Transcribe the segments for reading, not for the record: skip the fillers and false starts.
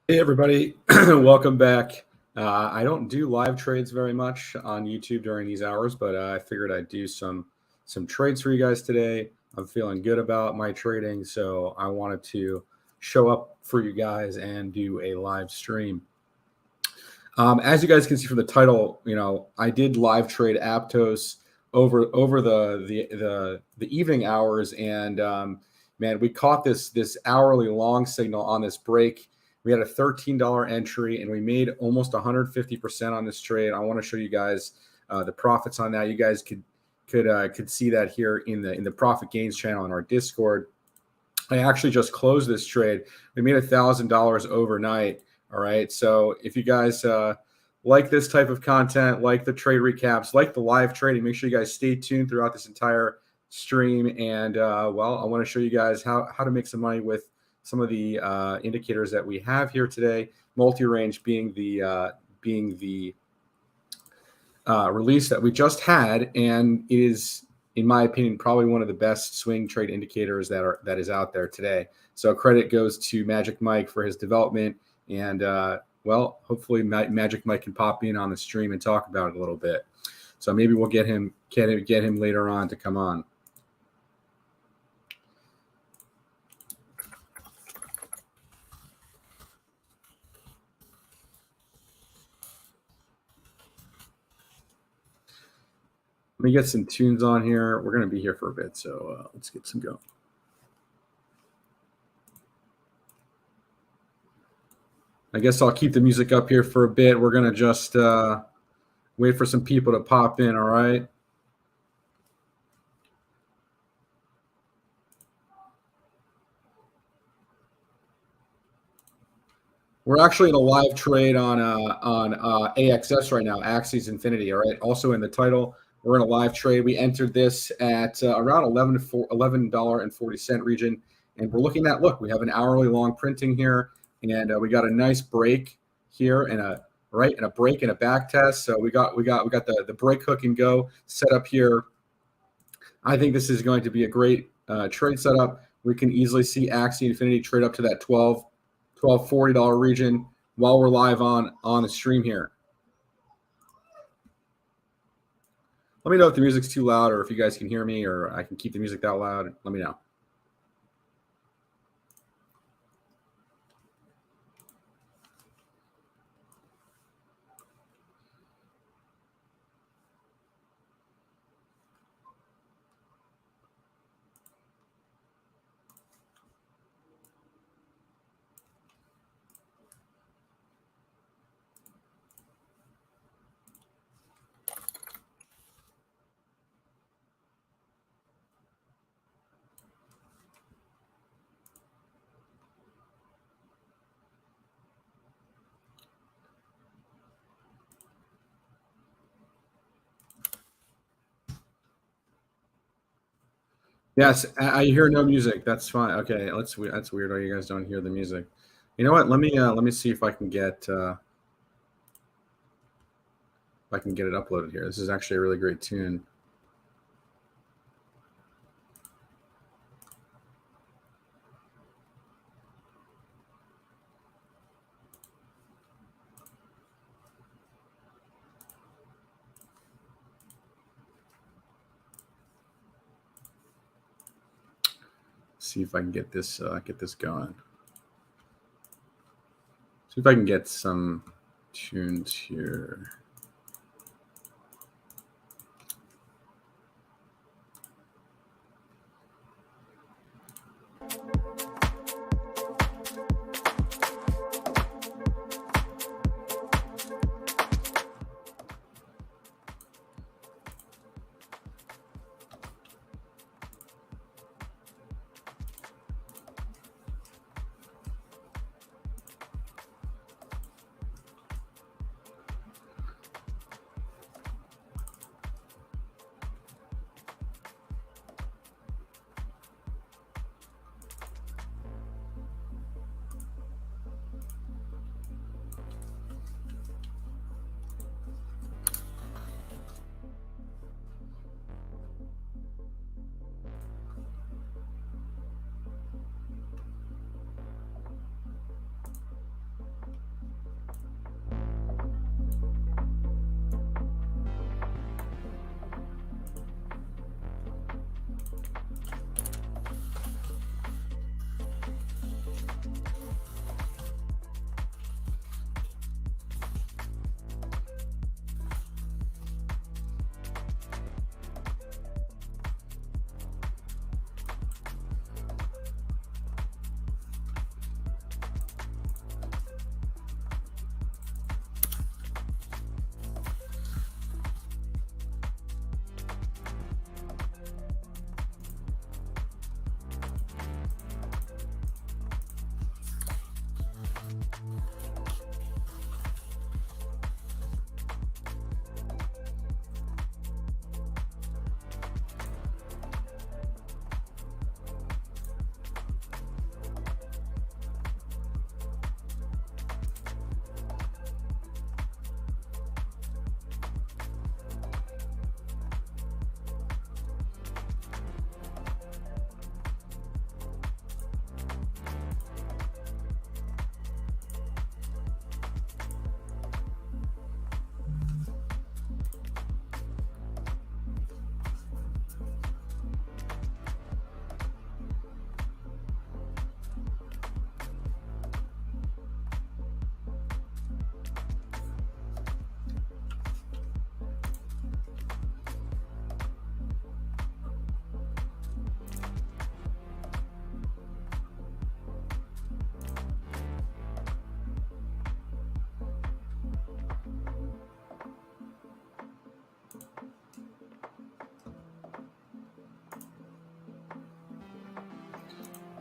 Hey everybody, welcome back. I don't do live trades very much on YouTube during these hours, but I figured I'd do some trades for you guys today. I'm feeling good about my trading, so I wanted to show up for you guys and do a live stream. As you guys can see from the title, I did live trade Aptos over the evening hours, and man, we caught this hourly long signal on this break. We had a $13 entry, and we made almost 150% on this trade. I want to show you guys the profits on that. You guys could see that here in the profit gains channel in our Discord. I actually just closed this trade. We made $1,000 overnight. All right. So if you guys like this type of content, like the trade recaps, like the live trading, make sure you guys stay tuned throughout this entire stream. And well, I want to show you guys how to make some money with some of the indicators that we have here today. Multi-range being the release that we just had, and it is, in my opinion, probably one of the best swing trade indicators that is out there today. So credit goes to Magic Mike for his development, and well, hopefully Magic Mike can pop in on the stream and talk about it a little bit. So maybe we'll get him later on to come on. Let me get some tunes on here. We're going to be here for a bit, so let's get some going. I guess I'll keep the music up here for a bit. We're going to just wait for some people to pop in, all right? We're actually in a live trade on AXS right now, Axie's Infinity, all right? Also in the title, we're in a live trade. We entered this at around $11.40 region, and we're looking at, look, we have an hourly long printing here, and we got a nice break here and a break and a back test. So we got the break hook and go set up here. I think this is going to be a great trade setup. We can easily see Axie Infinity trade up to that $12.40 region while we're live on the stream here. Let me know if the music's too loud or if you guys can hear me, or I can keep the music that loud. Let me know. Yes, I hear no music. That's fine. Okay, that's weird. Oh, you guys don't hear the music. You know what? Let me see if I can get it uploaded here. This is actually a really great tune. See if I can get this going. See if I can get some tunes here.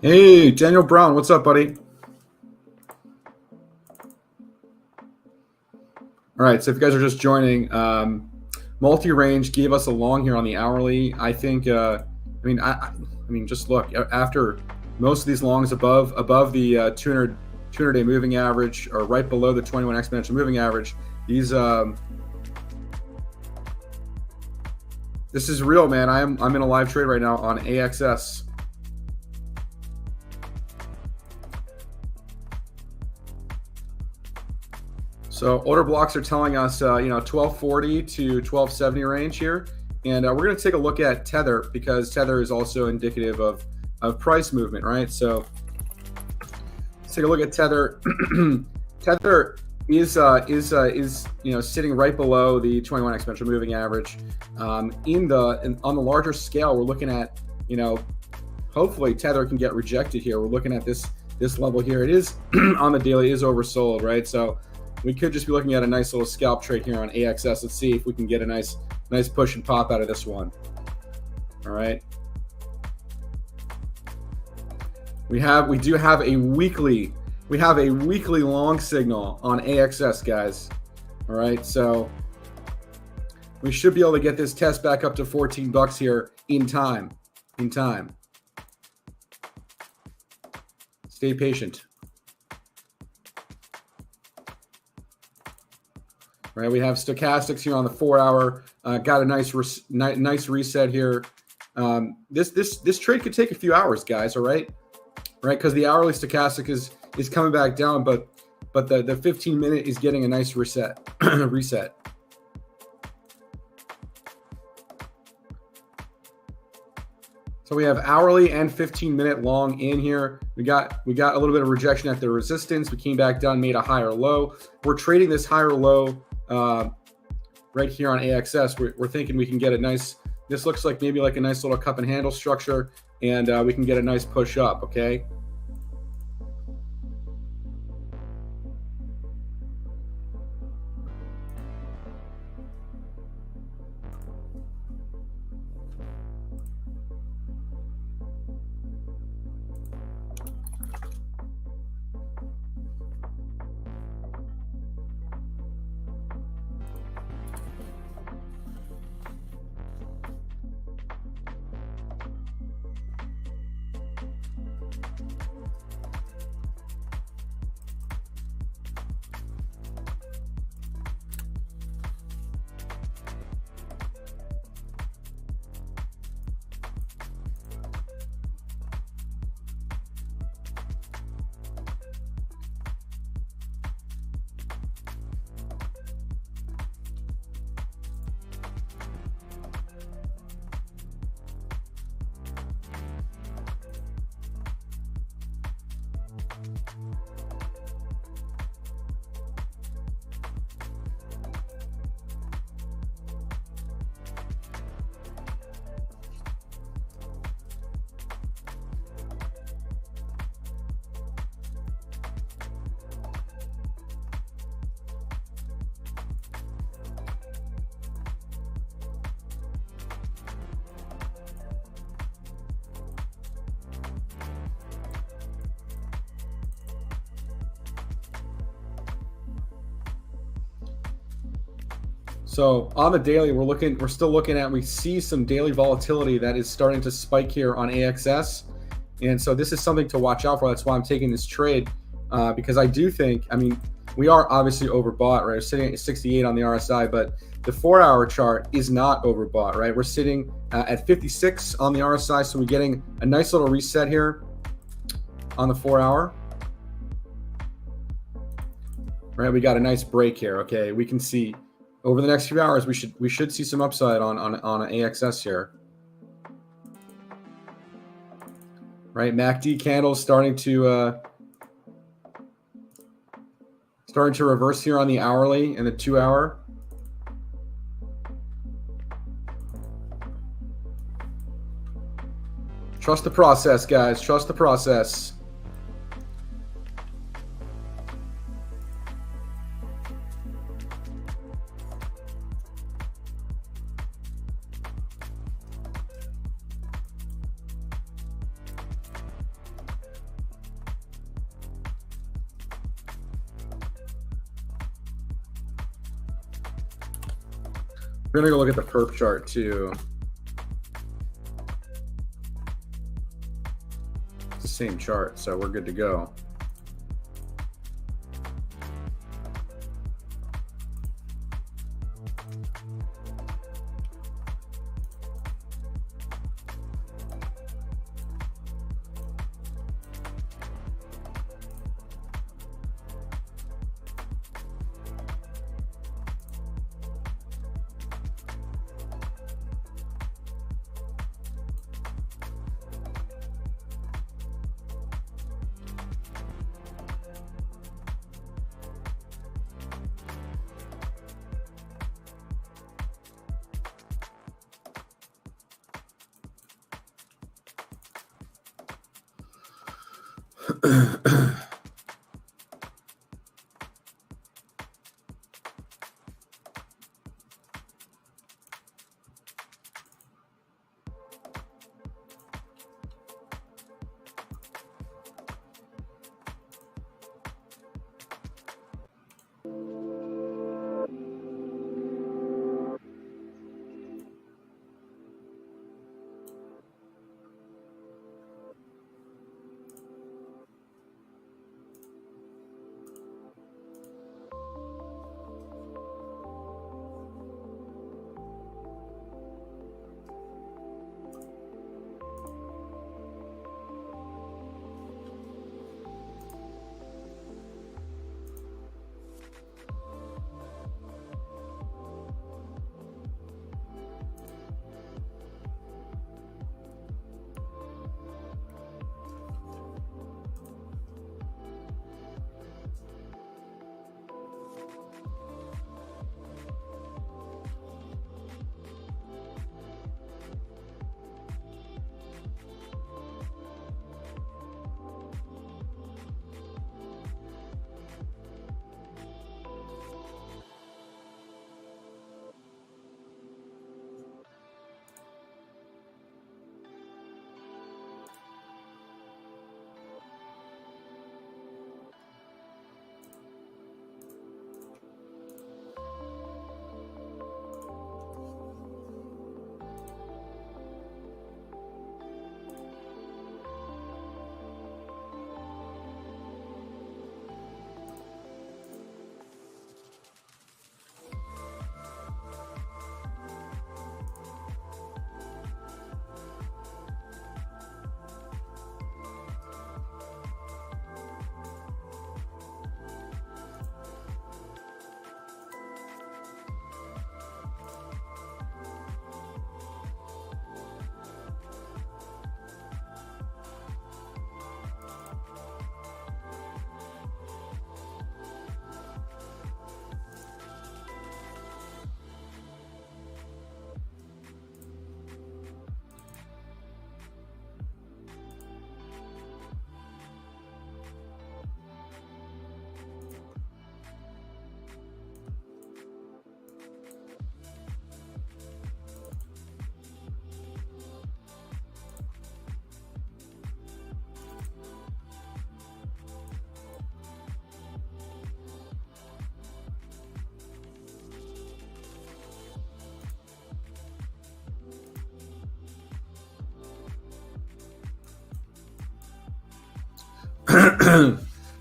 Hey, Daniel Brown, what's up, buddy? All right, so if you guys are just joining, multi-range gave us a long here on the hourly. I think, I mean, just look after most of these longs above the 200-day moving average, or right below the 21 exponential moving average. These, this is real, man. I'm in a live trade right now on AXS. So order blocks are telling us, 1240 to 1270 range here. And we're going to take a look at Tether, because Tether is also indicative of price movement, right? So let's take a look at Tether. Tether is sitting right below the 21 exponential moving average. On the larger scale, we're looking at, hopefully Tether can get rejected here. We're looking at this level here. It is on the daily is oversold, right? So we could just be looking at a nice little scalp trade here on AXS. Let's see if we can get a nice push and pop out of this one. All right. We do have a weekly long signal on AXS, guys. All right. So we should be able to get this test back up to $14 here in time. Stay patient. Right, we have stochastics here on the 4-hour. Got a nice reset here. This trade could take a few hours, guys. All right, because the hourly stochastic is coming back down, but the 15-minute is getting a nice reset. So we have hourly and 15-minute long in here. We got a little bit of rejection at the resistance. We came back down, made a higher low. We're trading this higher low right here on AXS. We're thinking we can get a nice, this looks like maybe like a nice little cup and handle structure, and we can get a nice push up, okay? So on the daily, we're still looking at, we see some daily volatility that is starting to spike here on AXS. And so this is something to watch out for. That's why I'm taking this trade, because I do think, I mean, we are obviously overbought, right? We're sitting at 68 on the RSI, but the 4-hour chart is not overbought, right? We're sitting at 56 on the RSI. So we're getting a nice little reset here on the 4-hour. Right, we got a nice break here. Okay, we can see over the next few hours, we should see some upside on an AXS here. Right, MACD candles starting to reverse here on the hourly and the 2-hour. Trust the process, guys. Trust the process. We're gonna go look at the perp chart too. It's the same chart, so we're good to go.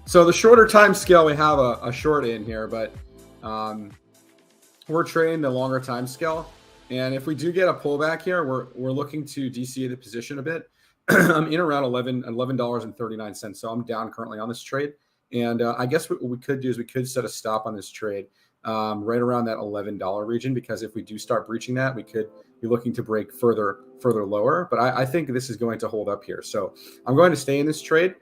So the shorter time scale, we have a short in here, but we're trading the longer time scale. And if we do get a pullback here, we're looking to DCA the position a bit. I'm in around $11.39. So I'm down currently on this trade. And I guess what we could do is we could set a stop on this trade right around that $11 region, because if we do start breaching that, we could be looking to break further lower. But I think this is going to hold up here. So I'm going to stay in this trade,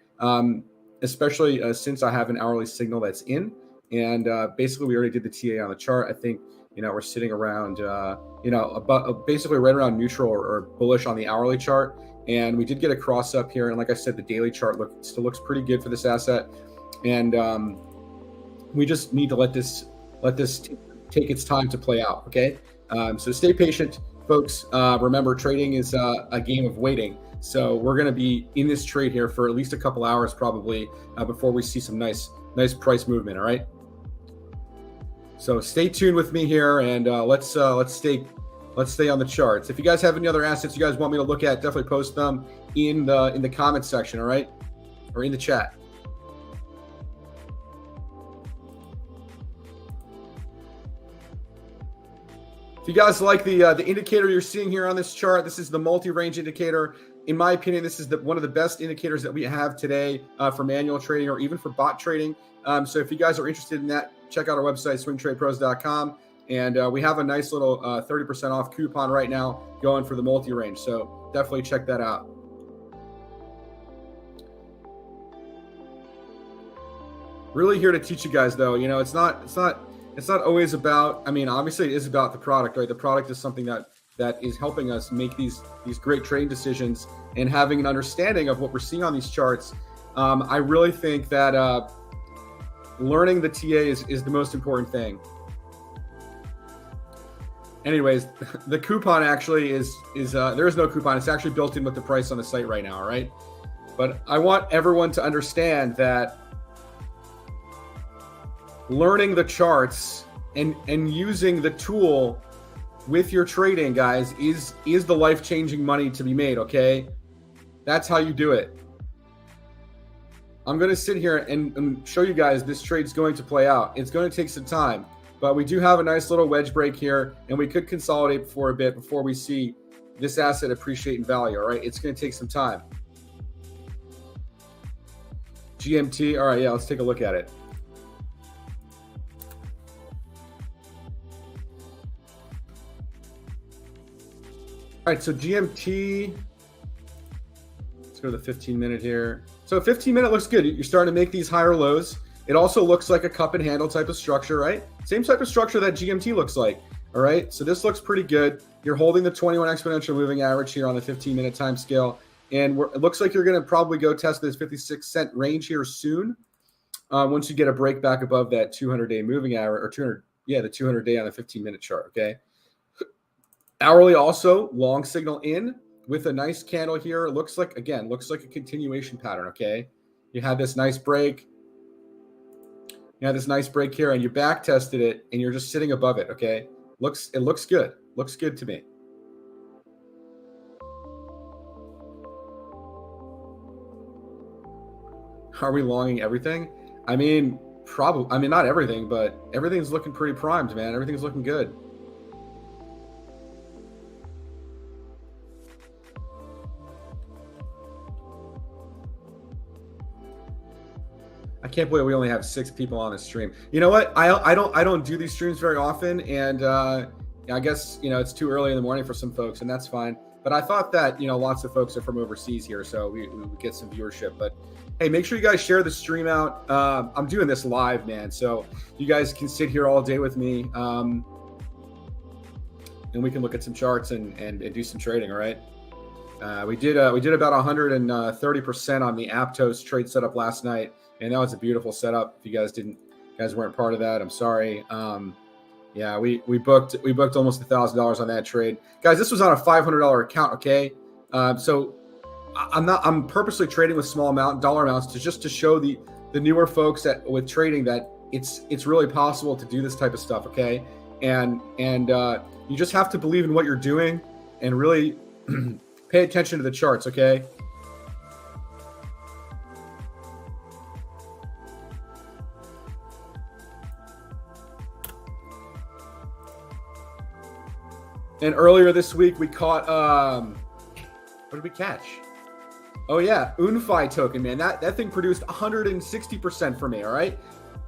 especially since I have an hourly signal that's in. And basically, we already did the TA on the chart. I think, we're sitting around, basically right around neutral or bullish on the hourly chart. And we did get a cross up here. And like I said, the daily chart still looks pretty good for this asset. And we just need to let this take its time to play out. Okay. So stay patient, folks. Remember, trading is a game of waiting. So we're going to be in this trade here for at least a couple hours, probably, before we see some nice price movement. All right. So stay tuned with me here, and let's stay on the charts. If you guys have any other assets you guys want me to look at, definitely post them in the comments section, all right, or in the chat. If you guys like the indicator you're seeing here on this chart, this is the multi-range indicator. In my opinion, this is one of the best indicators that we have today for manual trading or even for bot trading. So if you guys are interested in that, check out our website, swingtradepros.com. And we have a nice little 30% off coupon right now going for the multi-range. So definitely check that out. Really here to teach you guys, though. You know, it's not always about, I mean, obviously it is about the product, right? The product is something that is helping us make these great trading decisions and having an understanding of what we're seeing on these charts. I really think that learning the TA is the most important thing. Anyways, the coupon actually is there is no coupon. It's actually built in with the price on the site right now, all right? But I want everyone to understand that learning the charts and using the tool with your trading, guys, is the life-changing money to be made, okay? That's how you do it. I'm going to sit here and show you guys this trade's going to play out. It's going to take some time, but we do have a nice little wedge break here, and we could consolidate for a bit before we see this asset appreciate in value, all right? It's going to take some time. GMT, all right, yeah, let's take a look at it. All right, so GMT, let's go to the 15-minute here. So 15-minute looks good. You're starting to make these higher lows. It also looks like a cup and handle type of structure, right? Same type of structure that GMT looks like, all right? So this looks pretty good. You're holding the 21 exponential moving average here on the 15-minute time scale. And it looks like you're going to probably go test this 56-cent range here soon once you get a break back above that 200-day moving average, or the 200-day on the 15-minute chart, okay? Hourly also, long signal in with a nice candle here. Looks like a continuation pattern, okay? You had this nice break. You had this nice break here, and you back tested it, and you're just sitting above it, okay? It looks good. Looks good to me. Are we longing everything? I mean, probably. I mean, not everything, but everything's looking pretty primed, man. Everything's looking good. I can't believe we only have 6 people on the stream. You know what? I don't do these streams very often, and I guess it's too early in the morning for some folks, and that's fine. But I thought that lots of folks are from overseas here, so we get some viewership. But hey, make sure you guys share the stream out. I'm doing this live, man, so you guys can sit here all day with me, and we can look at some charts and do some trading. All right. We did about 130% on the Aptos trade setup last night. And that was a beautiful setup. If you guys weren't part of that, I'm sorry. Yeah, we booked almost $1,000 on that trade, guys. This was on a $500 account, okay? So I'm purposely trading with small dollar amounts to show the newer folks with trading that it's really possible to do this type of stuff, okay? And you just have to believe in what you're doing and really pay attention to the charts, okay? And earlier this week, we caught, what did we catch? Oh, yeah, Unfi token, man. That thing produced 160% for me, all right?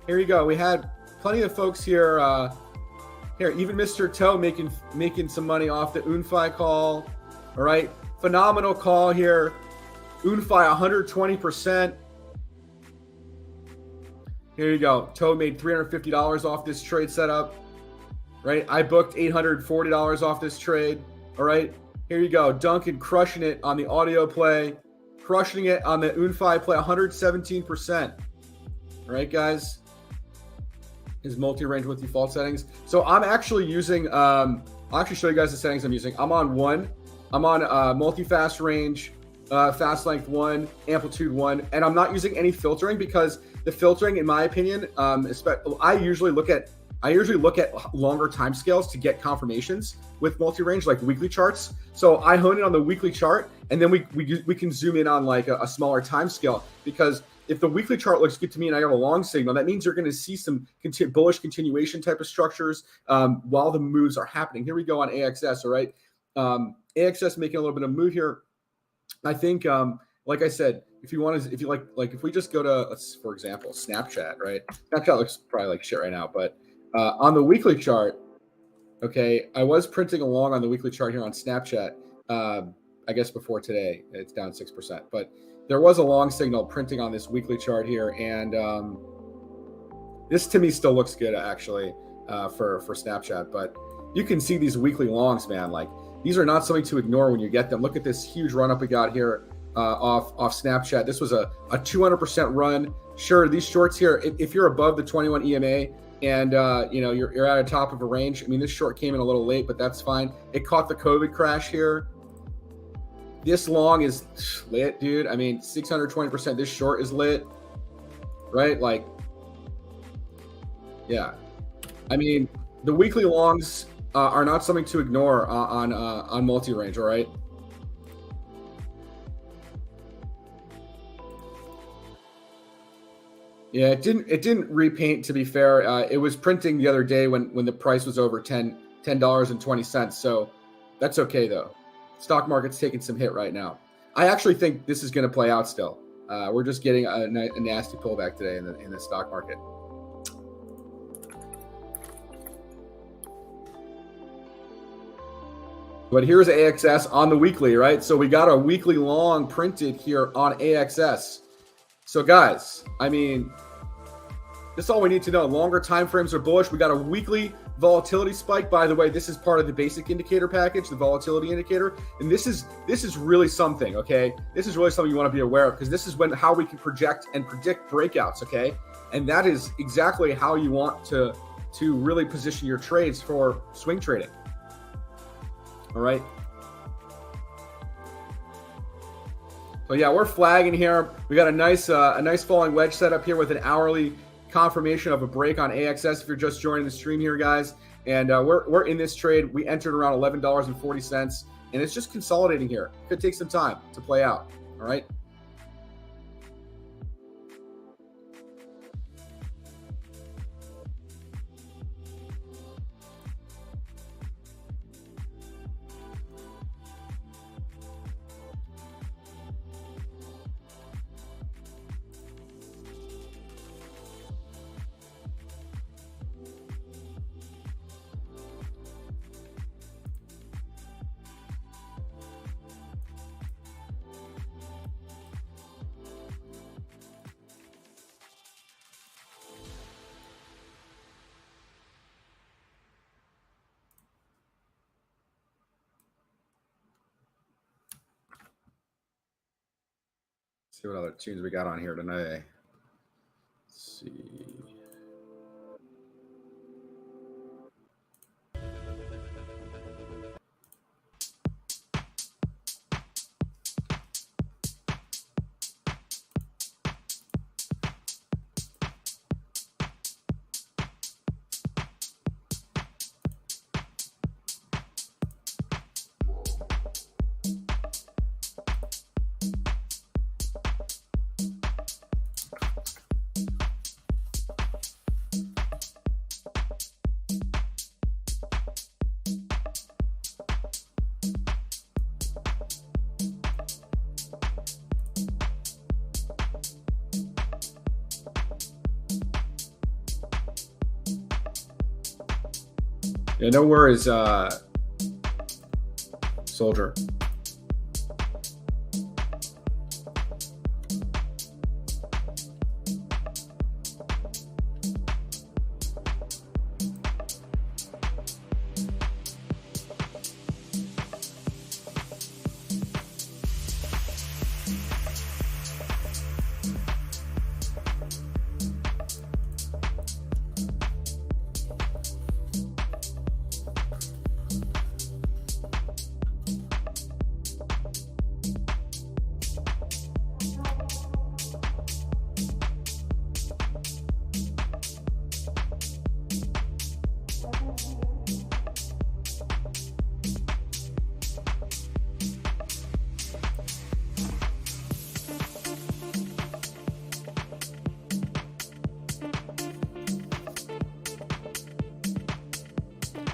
Here you go. We had plenty of folks here. Here, even Mr. Toe making some money off the Unfi call, all right? Phenomenal call here. Unfi, 120%. Here you go. Toe made $350 off this trade setup. Right, I booked $840 off this trade. All right, here you go. Duncan crushing it on the audio play, crushing it on the Unfi play, 117%. All right, guys. His multi-range with default settings. So I'm actually using. I'll actually show you guys the settings I'm using. I'm on 1. I'm on multi-fast range, fast length 1, amplitude 1, and I'm not using any filtering because the filtering, in my opinion, I usually look at I usually look at longer time scales to get confirmations with multi-range, like weekly charts. So I hone in on the weekly chart, and then we can zoom in on like a smaller time scale, because if the weekly chart looks good to me and I have a long signal, that means you're going to see some bullish continuation type of structures while the moves are happening. Here we go on AXS, all right? AXS making a little bit of move here. I think, like I said, if we just go to, for example, Snapchat, right? Snapchat looks probably like shit right now, but on the weekly chart, okay, I was printing along on the weekly chart here on Snapchat. I guess before today, it's down 6%, but there was a long signal printing on this weekly chart here, and this to me still looks good actually for Snapchat. But you can see these weekly longs, man. Like, these are not something to ignore when you get them. Look at this huge run up we got here off Snapchat. This was a 200% run. Sure, these shorts here, if you're above the 21 EMA and you're at the top of a range. I mean, this short came in a little late, but that's fine. It caught the COVID crash here. This long is lit, dude. I mean, 620%. This short is lit, right? Like, yeah. I mean, the weekly longs are not something to ignore on multi-range, all right? Yeah, it didn't repaint, to be fair. It was printing the other day when the price was over $10.20. So that's okay though. Stock market's taking some hit right now. I actually think this is going to play out still. We're just getting a nasty pullback today in the stock market. But here's AXS on the weekly, right? So we got a weekly long printed here on AXS. So guys, I mean, that's all we need to know. Longer time frames are bullish. We got a weekly volatility spike. By the way, this is part of the basic indicator package, the volatility indicator. And this is really something, okay? This is really something you want to be aware of, because this is how we can project and predict breakouts, okay? And that is exactly how you want to really position your trades for swing trading. All right. So yeah, we're flagging here. We got a nice falling wedge setup here with an hourly confirmation of a break on AXS if you're just joining the stream here, guys. And we're in this trade. We entered around $11.40, and it's just consolidating here. Could take some time to play out. All right. See what other tunes we got on here tonight. Let's see. Yeah, no worries, Soldier.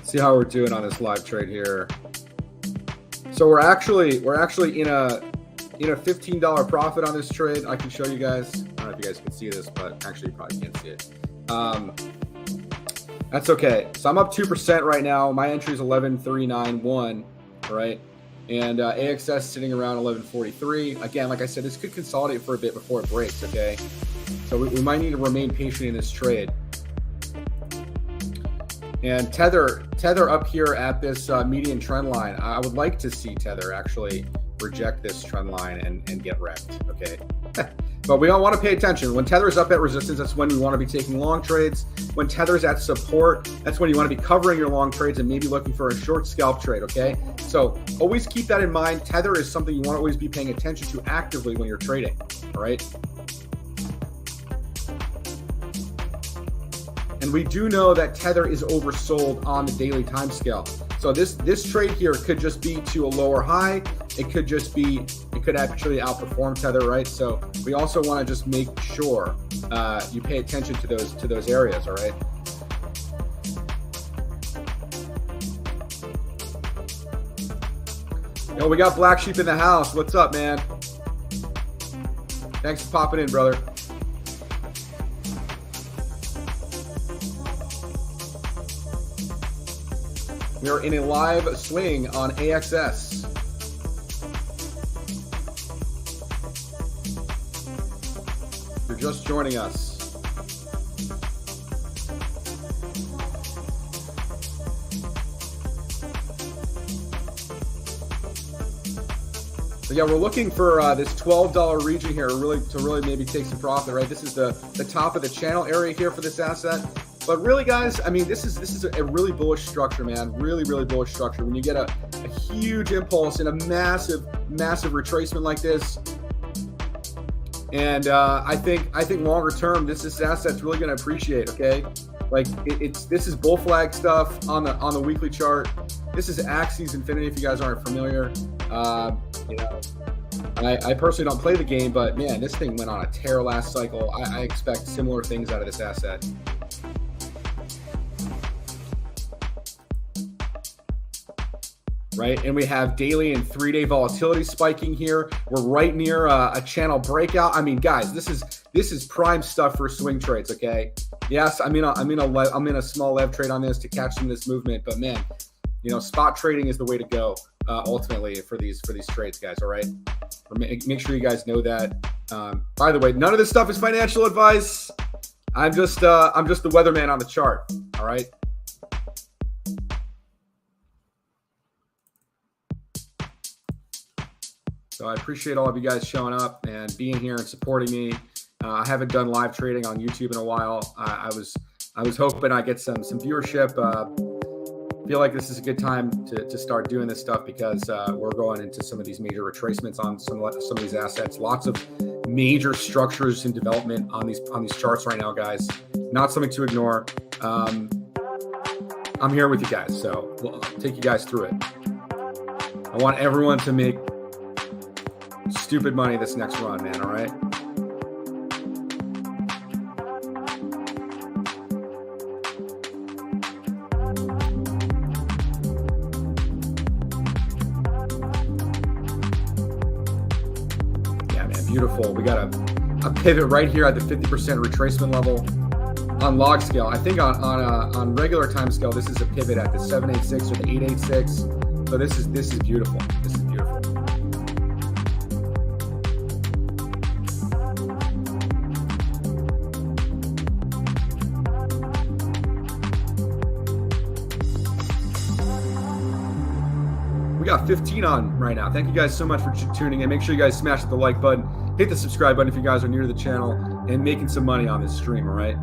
See how we're doing on this live trade here. So we're actually in a $15 profit on this trade. I can show you guys. I don't know if you guys can see this, but actually you probably can't see it. That's okay. So I'm up 2% right now. My entry is 11,391, right? And AXS sitting around 1143. Again, like I said, this could consolidate for a bit before it breaks, okay? So we might need to remain patient in this trade. And Tether up here at this median trend line. I would like to see Tether actually reject this trend line and get wrecked, okay? But we don't want to pay attention. When Tether is up at resistance, that's when we want to be taking long trades. When Tether is at support, that's when you want to be covering your long trades and maybe looking for a short scalp trade, okay? So always keep that in mind. Tether is something you want to always be paying attention to actively when you're trading, all right? And we do know that Tether is oversold on the daily time scale. So this trade here could just be to a lower high. It could actually outperform Tether, right? So we also want to just make sure you pay attention to those areas, all right? Yo, we got Black Sheep in the house. What's up, man? Thanks for popping in, brother. We are in a live swing on AXS. If you're just joining us. So yeah, we're looking for this $12 region here to really maybe take some profit, right? This is the top of the channel area here for this asset. But really, guys, I mean, this is a really bullish structure, man. Really, really bullish structure. When you get a huge impulse and a massive retracement like this, and I think longer term, this asset's really going to appreciate. Okay, like this is bull flag stuff on the weekly chart. This is Axie's Infinity. If you guys aren't familiar, you know, I personally don't play the game, but man, this thing went on a tear last cycle. I expect similar things out of this asset. Right, and we have daily and 3-day volatility spiking here. We're right near a channel breakout. I mean, guys, this is prime stuff for swing trades. Okay, yes, I'm in a small lev trade on this to catch some of this movement, but man, you know, spot trading is the way to go ultimately for these trades, guys. All right, make sure you guys know that. By the way, none of this stuff is financial advice. I'm just the weatherman on the chart. All right. So I appreciate all of you guys showing up and being here and supporting me. I haven't done live trading on YouTube in a while. I was hoping I get some viewership. Feel like this is a good time to start doing this stuff because we're going into some of these major retracements on some of these assets. Lots of major structures in development on these charts right now, guys. Not something to ignore. I'm here with you guys, so we'll take you guys through it. I want everyone to make stupid money this next run, man. All right. Yeah, man, beautiful. We got a pivot right here at the 50% retracement level on log scale. I think on regular time scale, this is a pivot at the 786 or the 886. So this is beautiful. This is beautiful. Got 15 on right now. Thank you guys so much for tuning in. Make sure you guys smash the like button, hit the subscribe button if you guys are new to the channel and making some money on this stream. All right.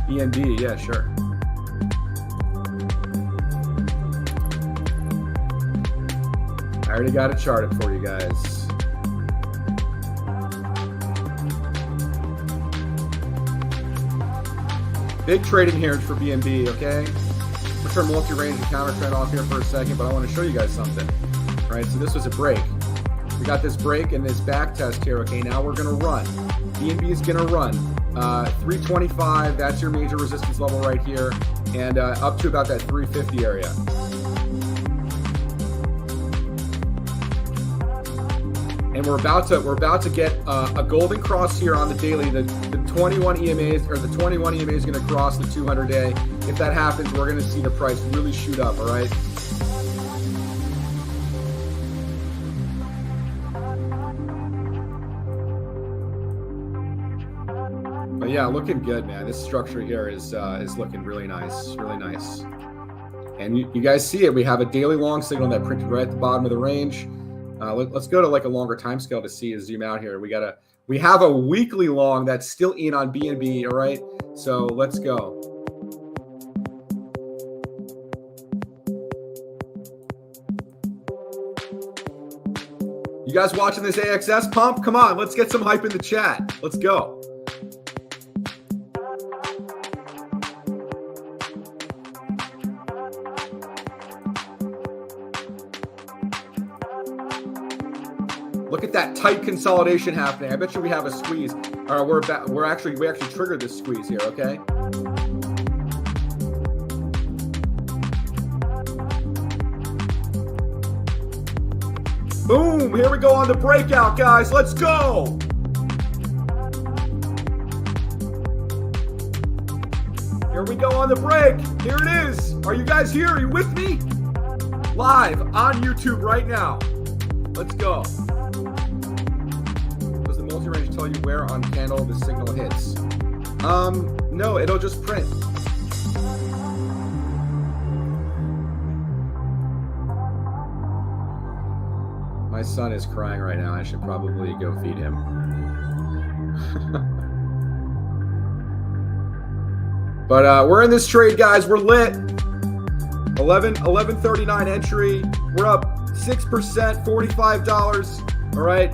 BNB, yeah, sure. I already got it charted for you guys. Big trading here for BNB, okay? We'll turn multi-range and counter trend off here for a second, but I want to show you guys something, right? So this was a break. We got this break and this back test here. Okay, now we're going to run. BNB is going to run. 325, that's your major resistance level right here, and up to about that 350 area. And we're about to get a golden cross here on the daily. The 21 EMAs, or the 21 EMA is going to cross the 200-day. If that happens, we're going to see the price really shoot up. All right. But yeah, looking good, man. This structure here is looking really nice, really nice. And you guys see it. We have a daily long signal that printed right at the bottom of the range. Let's go to like a longer time scale to see, zoom out here. We have a weekly long that's still in on BNB. All right, so let's go. You guys watching this AXS pump? Come on, let's get some hype in the chat. Let's go. Look at that tight consolidation happening. I bet you we have a squeeze. We actually triggered this squeeze here, okay? Boom! Here we go on the breakout, guys. Let's go! Here we go on the break. Here it is. Are you guys here? Are you with me? Live on YouTube right now. Let's go. Multi-range tell you where on candle the signal hits? No, it'll just print. My son is crying right now. I should probably go feed him. But we're in this trade, guys. We're lit. 11.39 entry. We're up 6%, $45. All right.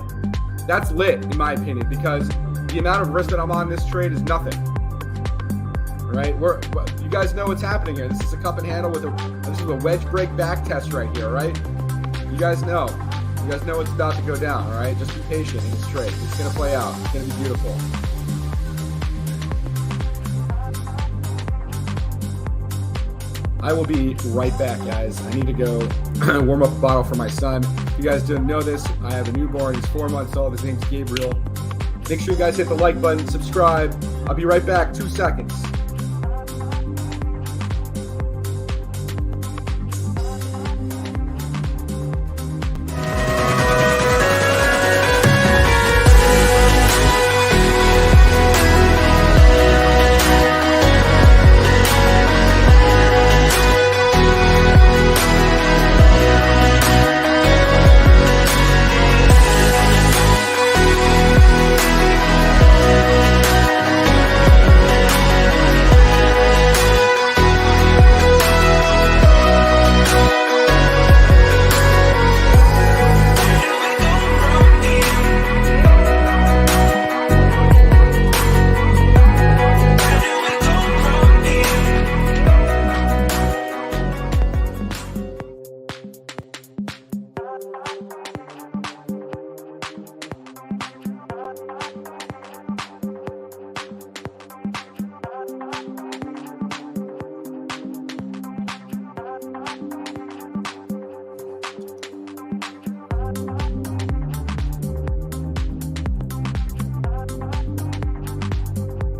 That's lit, in my opinion, because the amount of risk that I'm on this trade is nothing. All right, you guys know what's happening here. This is a cup and handle this is a wedge break back test right here, right? You guys know what's about to go down. All right, just be patient in this trade. It's gonna play out. It's gonna be beautiful. I will be right back, guys. I need to go warm up a bottle for my son. If you guys didn't know this, I have a newborn. He's 4 months old. His name's Gabriel. Make sure you guys hit the like button, subscribe. I'll be right back. 2 seconds.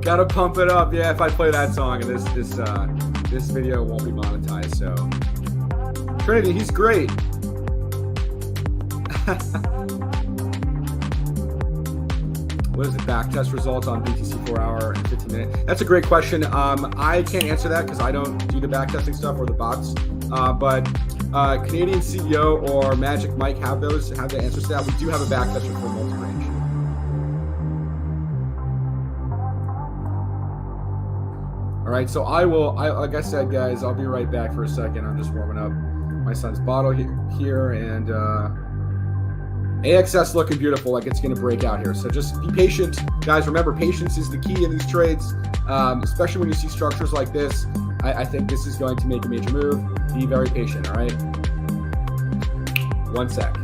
Gotta pump it up. Yeah, if I play that song, and this video won't be monetized. So Trinity, he's great. What is the back test results on BTC 4 hour and 15 minute? That's a great question. I can't answer that because I don't do the back testing stuff or the bots. But Canadian CEO or Magic Mike have the answers to that. We do have a back tester for multi-range. All right, so like I said, guys, I'll be right back for a second. I'm just warming up my son's bottle here, and AXS looking beautiful, like it's going to break out here. So just be patient, guys. Remember, patience is the key in these trades, especially when you see structures like this. I think this is going to make a major move. Be very patient, all right? 1 sec.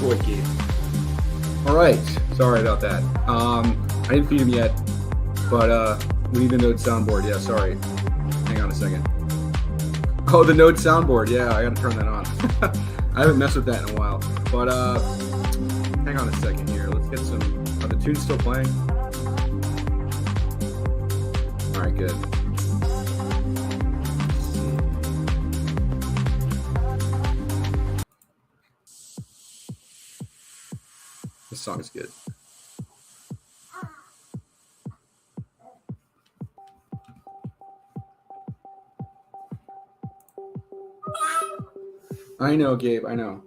boy, Gabe. All right. Sorry about that. I didn't feed him yet, but we need the Node soundboard. Yeah, sorry. Hang on a second. Oh, the Node soundboard. Yeah, I got to turn that on. I haven't messed with that in a while. But hang on a second here. Let's get some. Are the tunes still playing? All right, good. This song is good. I know, Gabe. I know.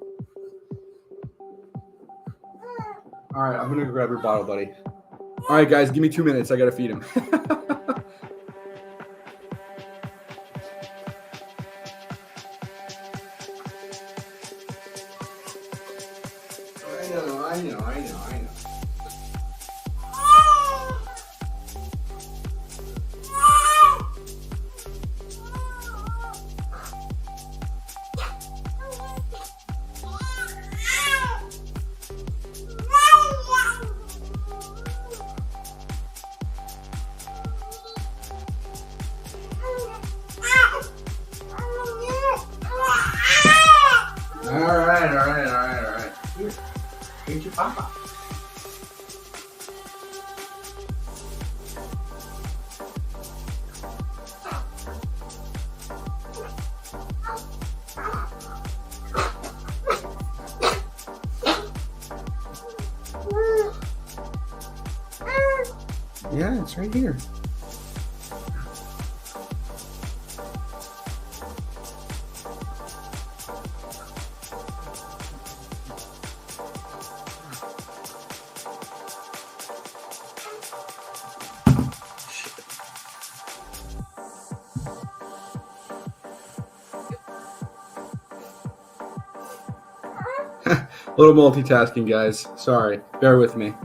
All right, I'm gonna go grab your bottle, buddy. All right, guys, give me 2 minutes. I gotta feed him. I know. All right. Here, here's your papa. Yeah, it's right here. A little multitasking, guys. Sorry. Bear with me.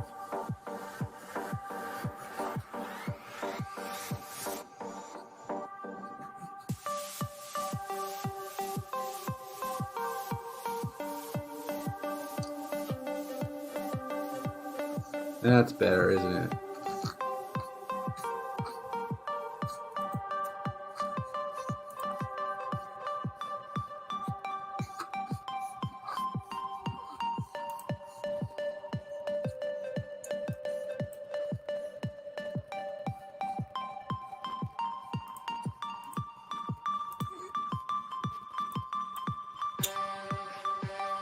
That's better, isn't it?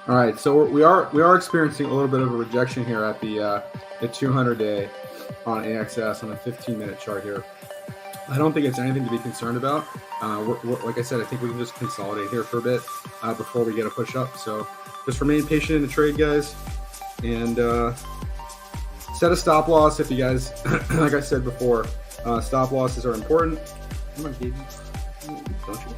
All right, so we are experiencing a little bit of a rejection here at the 200-day on AXS on a 15-minute chart here. I don't think it's anything to be concerned about. Like I said, I think we can just consolidate here for a bit before we get a push up. So just remain patient in the trade, guys, and set a stop loss if you guys, like I said before, stop losses are important. Come on, baby. Don't you?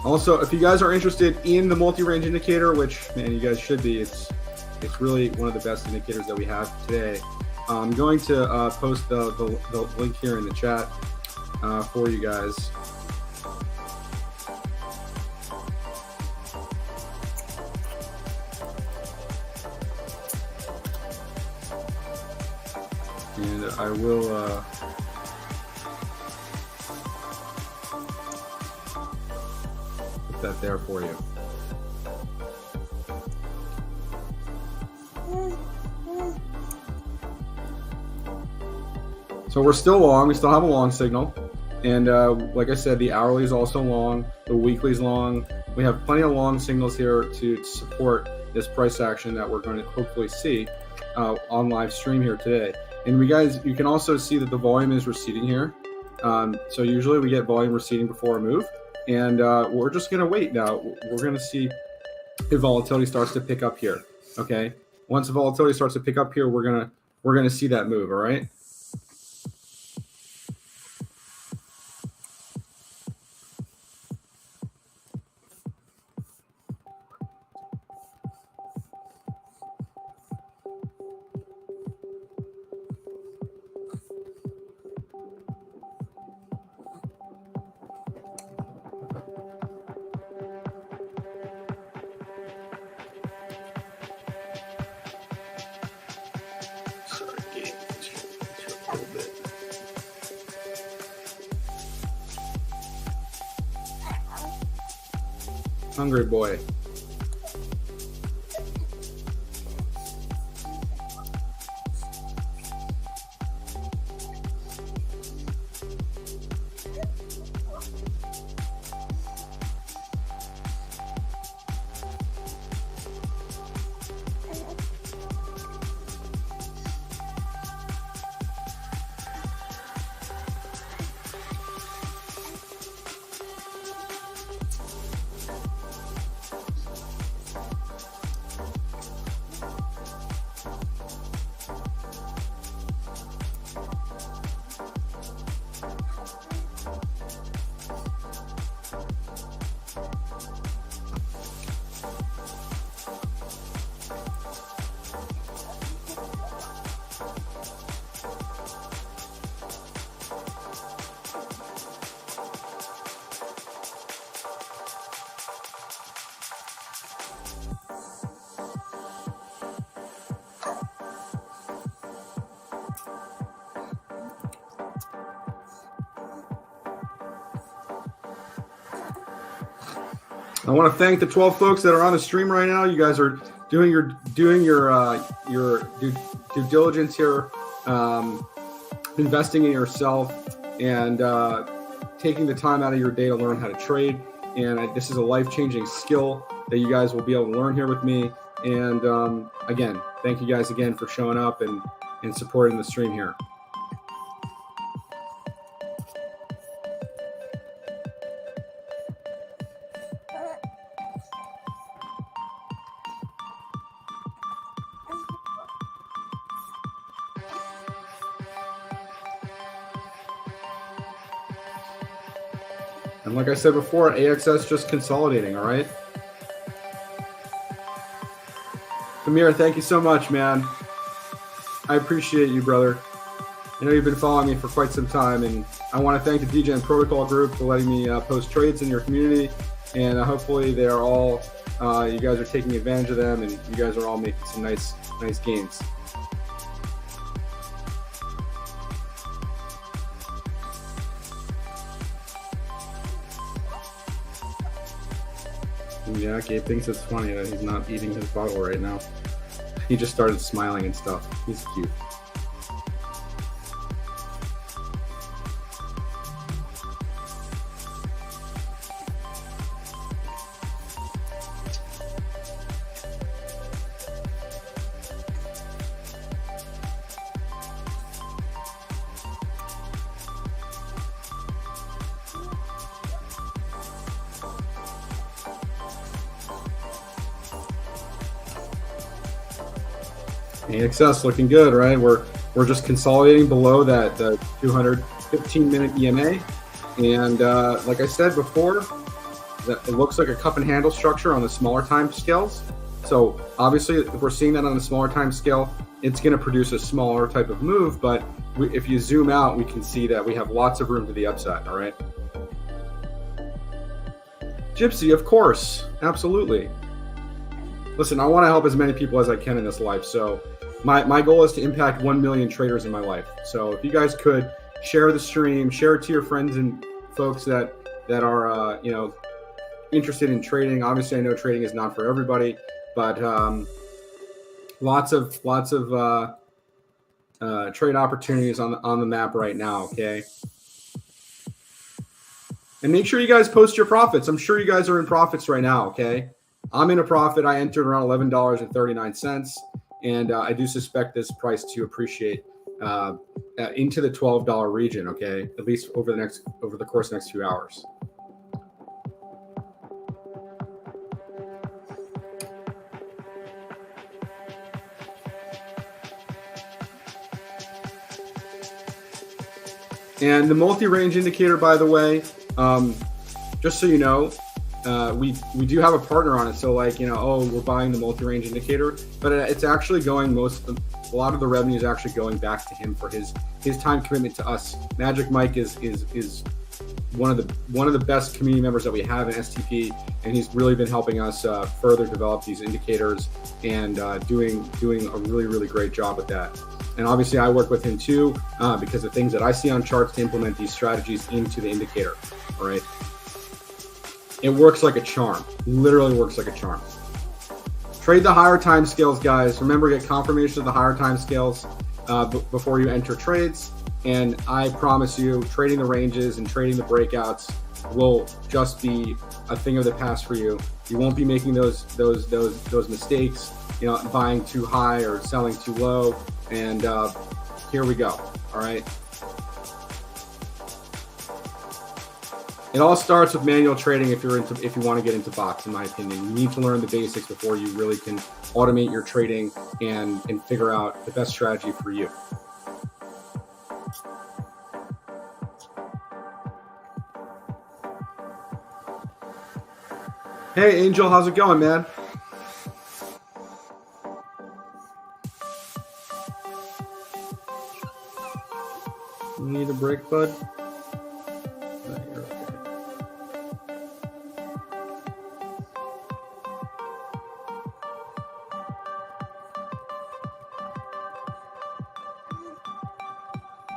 Also, if you guys are interested in the multi-range indicator, which, man, you guys should be, it's really one of the best indicators that we have today. I'm going to post the link here in the chat for you guys. And I will... that there for you. So we're still long. We still have a long signal. And like I said, the hourly is also long. The weekly is long. We have plenty of long signals here to support this price action that we're going to hopefully see on live stream here today. And you can also see that the volume is receding here. So usually we get volume receding before a move. And we're just going to wait now. We're going to see if volatility starts to pick up here. Okay. Once the volatility starts to pick up here, we're gonna see that move. All right. Hungry boy. I want to thank the 12 folks that are on the stream right now. You guys are doing your due diligence here, investing in yourself, and taking the time out of your day to learn how to trade. And this is a life-changing skill that you guys will be able to learn here with me. And again, thank you guys again for showing up and supporting the stream here. And like I said before, AXS just consolidating, all right? Amir, thank you so much, man. I appreciate you, brother. I know you've been following me for quite some time, and I want to thank the DGen Protocol group for letting me post trades in your community, and hopefully they are all, you guys are taking advantage of them, and you guys are all making some nice gains. Yeah, Gabe thinks it's funny that he's not eating his bottle right now. He just started smiling and stuff. He's cute. AXS looking good, right? We're just consolidating below the 215-minute EMA, and like I said before, it looks like a cup and handle structure on the smaller time scales. So obviously, if we're seeing that on the smaller time scale, it's going to produce a smaller type of move. But if you zoom out, we can see that we have lots of room to the upside. All right, Gypsy, of course, absolutely. Listen, I want to help as many people as I can in this life. So my goal is to impact 1 million traders in my life. So if you guys could share the stream, share it to your friends and folks that are interested in trading. Obviously, I know trading is not for everybody, but lots of trade opportunities on the map right now. Okay. And make sure you guys post your profits. I'm sure you guys are in profits right now. Okay. I'm in a profit. I entered around $11.39, and I do suspect this price to appreciate into the $12 region. Okay, at least over the course of the next few hours. And the multi-range indicator, by the way, just so you know. We do have a partner on it, so we're buying the multi-range indicator, but it's actually going a lot of the revenue is actually going back to him for his time commitment to us. Magic Mike is one of the best community members that we have in STP, and he's really been helping us further develop these indicators and doing a really great job with that. And obviously, I work with him too because the things that I see on charts to implement these strategies into the indicator. All right. It works like a charm. Literally works like a charm. Trade the higher time scales, guys. Remember, get confirmation of the higher time scales before you enter trades. And I promise you, trading the ranges and trading the breakouts will just be a thing of the past for you. You won't be making those mistakes, you know, buying too high or selling too low. And here we go. All right. It all starts with manual trading if you want to get into box, in my opinion. You need to learn the basics before you really can automate your trading and figure out the best strategy for you. Hey, Angel, how's it going, man? You need a break, bud? You're okay.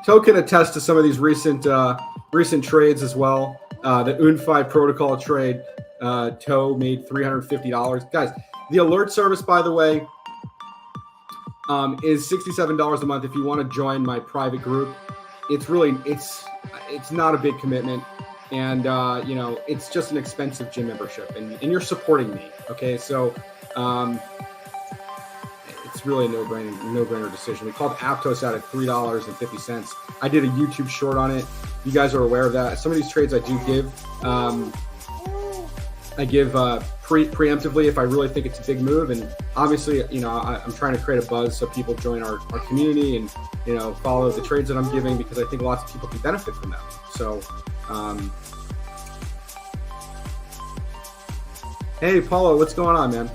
Toe can attest to some of these recent trades as well. The UNFI protocol trade. Toe made $350. Guys, the alert service, by the way, is $67 a month if you want to join my private group. It's not a big commitment, and you know, it's just an expensive gym membership, and you're supporting me. Okay, so it's really a no-brainer decision. We called Aptos out at $3.50. I did a YouTube short on it. You guys are aware of that. Some of these trades I do give. I give preemptively if I really think it's a big move, and obviously, you know, I'm trying to create a buzz so people join our community and, you know, follow the trades that I'm giving, because I think lots of people can benefit from them. So, hey, Paulo, what's going on, man?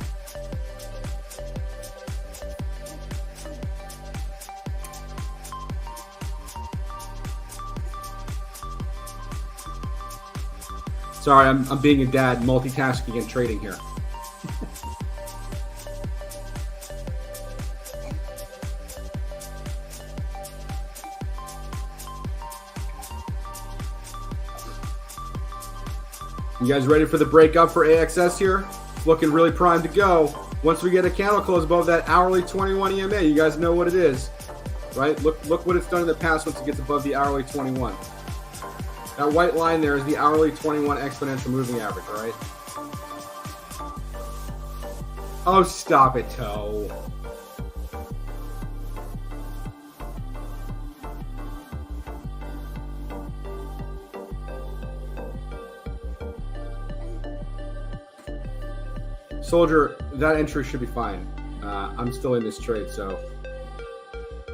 Sorry, I'm being a dad, multitasking and trading here. You guys ready for the breakup for AXS here? It's looking really primed to go. Once we get a candle close above that hourly 21 EMA, you guys know what it is, right? Look what it's done in the past once it gets above the hourly 21. That white line there is the hourly 21 exponential moving average, all right? Oh, stop it, Toe. Soldier, that entry should be fine. I'm still in this trade, so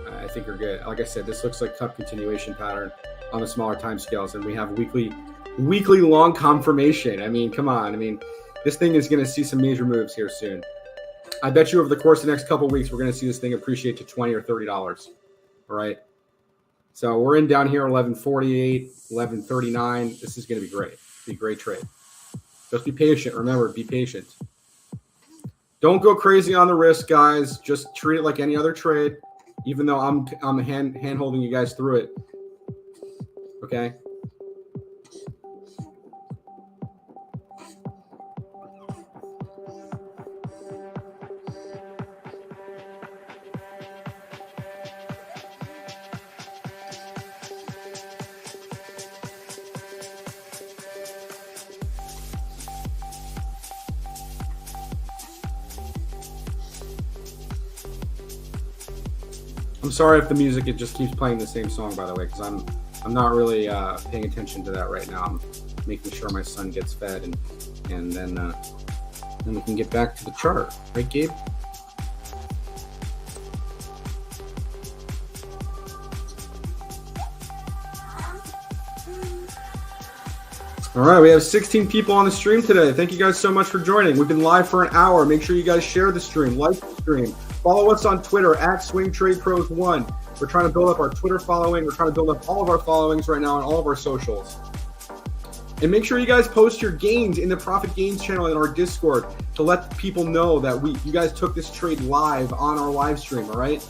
I think we're good. Like I said, this looks like cup continuation pattern on the smaller time scales, and we have weekly long confirmation. I mean, come on. I mean, this thing is going to see some major moves here soon. I bet you over the course of the next couple of weeks, we're going to see this thing appreciate to $20 or $30. All right. So we're in down here, 1148, 1139. This is going to be great. Be a great trade. Just be patient. Remember, be patient. Don't go crazy on the risk, guys. Just treat it like any other trade, even though I'm hand holding you guys through it. Okay. I'm sorry if the music, it just keeps playing the same song, by the way, because I'm not really paying attention to that right now. I'm making sure my son gets fed, and then we can get back to the chart. Right, Gabe? All right, we have 16 people on the stream today. Thank you guys so much for joining. We've been live for an hour. Make sure you guys share the stream, like the stream. Follow us on Twitter at SwingTradePros1. We're trying to build up our Twitter following. We're trying to build up all of our followings right now on all of our socials. And make sure you guys post your gains in the Profit Gains channel in our Discord to let people know that you guys took this trade live on our live stream, all right?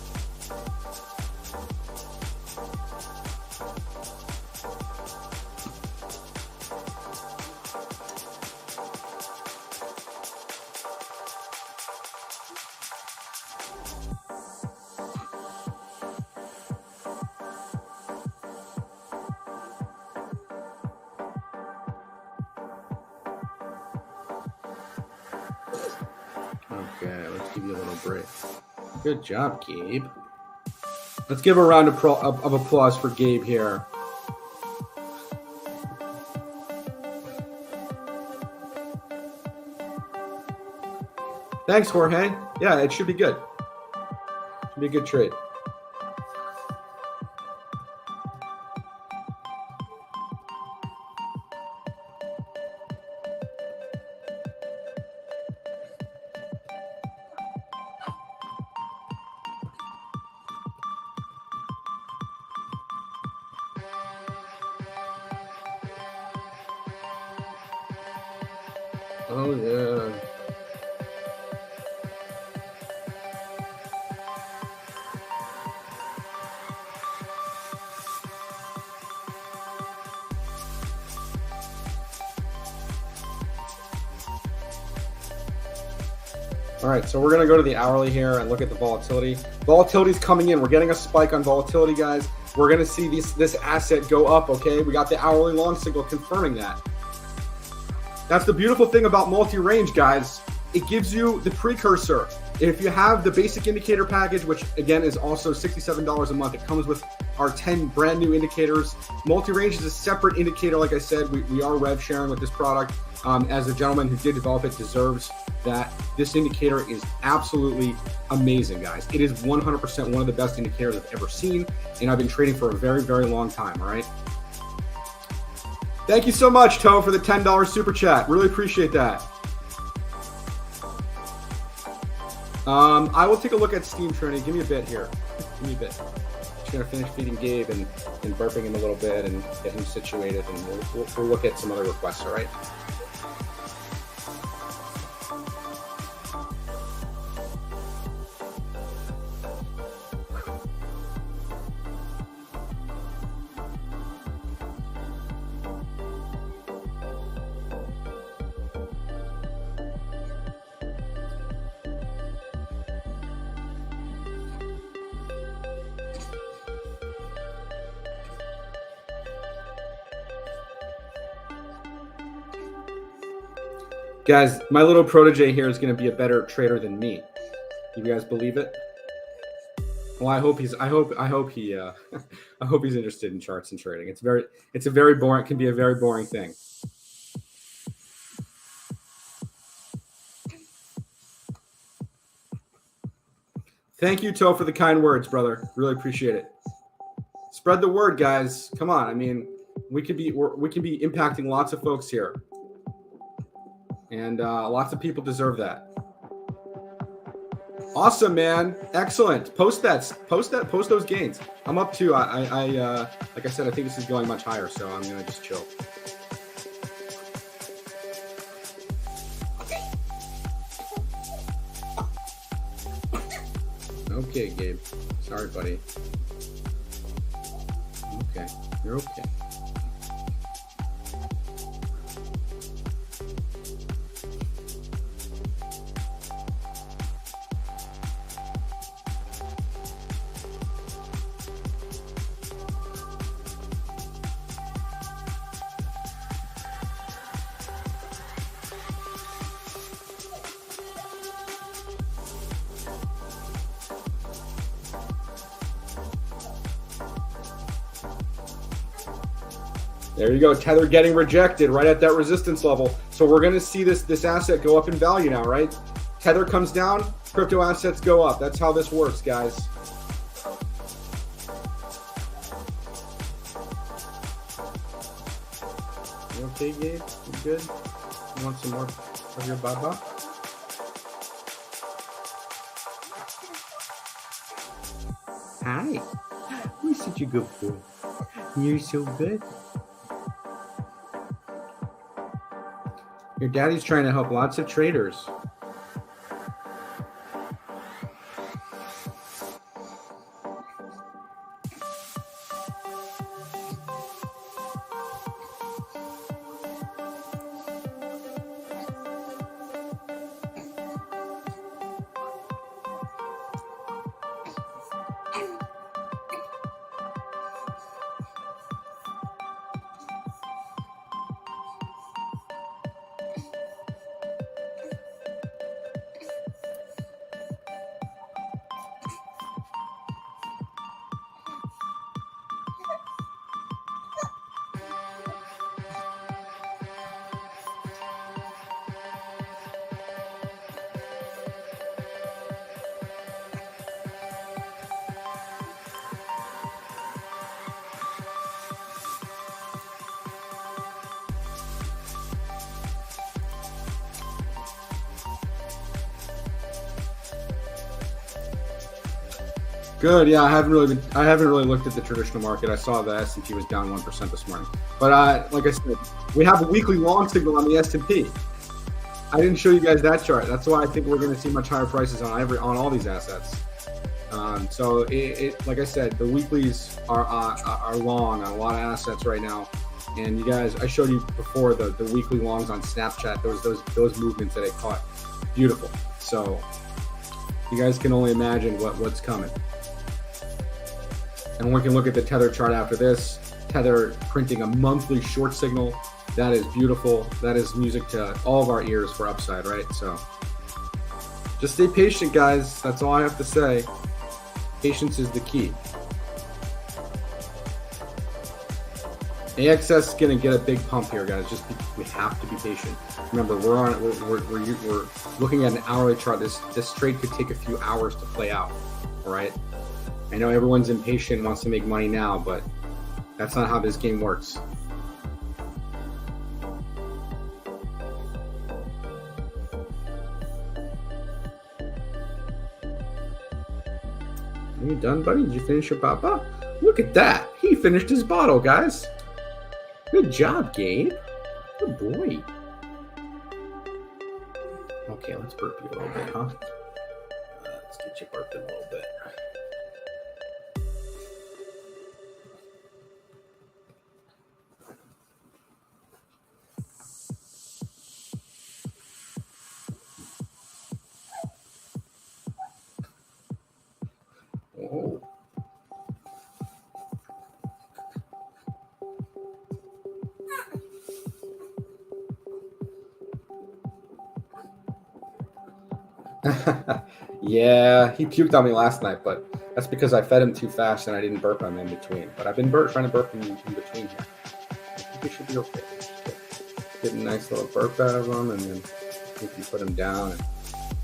Okay, let's give you a little break. Good job, Gabe. Let's give a round of applause for Gabe here. Thanks, Jorge. Yeah, it should be good. Should be a good trade. Oh, yeah. All right, so we're going to go to the hourly here and look at the volatility. Volatility's coming in. We're getting a spike on volatility, guys. We're going to see this asset go up, okay? We got the hourly long signal confirming that. That's the beautiful thing about multi-range, guys. It gives you the precursor. If you have the basic indicator package, which again is also $67 a month, it comes with our 10 brand new indicators. Multi-range is a separate indicator. Like I said, we are rev sharing with this product. As the gentleman who did develop it deserves that. This indicator is absolutely amazing, guys. It is 100% one of the best indicators I've ever seen, and I've been trading for a very, very long time, all right? Thank you so much, Toe, for the $10 super chat. Really appreciate that. I will take a look at Steam Trinity. Give me a bit here. Give me a bit. Just going to finish feeding Gabe and burping him a little bit and get him situated, and we'll look at some other requests, all right? Guys, my little protege here is going to be a better trader than me. You guys believe it? Well, I hope he's interested in charts and trading. It can be a very boring thing. Thank you, Toe, for the kind words, brother. Really appreciate it. Spread the word, guys. Come on. I mean, we can be impacting lots of folks here. And lots of people deserve that. Awesome, man. Excellent. Post those gains. I'm up to, like I said, I think this is going much higher, so I'm going to just chill. Okay, Gabe. Sorry, buddy. Okay. You're okay. There you go. Tether getting rejected right at that resistance level. So we're going to see this asset go up in value now, right? Tether comes down, crypto assets go up. That's how this works, guys. You okay, Gabe? You good? You want some more of your baba? Hi. You're such a good boy. You're so good. Your daddy's trying to help lots of traders. Good. Yeah, I haven't really looked at the traditional market. I saw the S&P was down 1% this morning. But like I said, we have a weekly long signal on the S&P. I didn't show you guys that chart. That's why I think we're going to see much higher prices on all these assets. So like I said, the weeklies are long on a lot of assets right now. And you guys, I showed you before the weekly longs on Snapchat. Those movements that I caught, beautiful. So you guys can only imagine what's coming. And we can look at the Tether chart after this. Tether printing a monthly short signal. That is beautiful. That is music to all of our ears for upside, right? So just stay patient, guys. That's all I have to say. Patience is the key. AXS is going to get a big pump here, guys. We have to be patient. Remember, we're looking at an hourly chart. This trade could take a few hours to play out. All right. I know everyone's impatient, wants to make money now, but that's not how this game works. Are you done, buddy? Did you finish your papa? Look at that. He finished his bottle, guys. Good job, Gabe. Good boy. Okay, let's burp you a little bit, huh? Let's get you burped in a little bit. Oh. Yeah, he puked on me last night, but that's because I fed him too fast and I didn't burp him in between. But I've been trying to burp him in between here. I think he should be okay. Get a nice little burp out of him, and then we can put him down and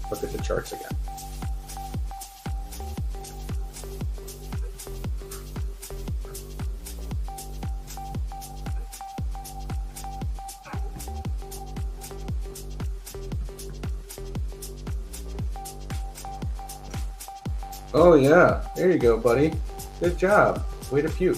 look at the charts again. Oh yeah, there you go, buddy. Good job. Way to puke.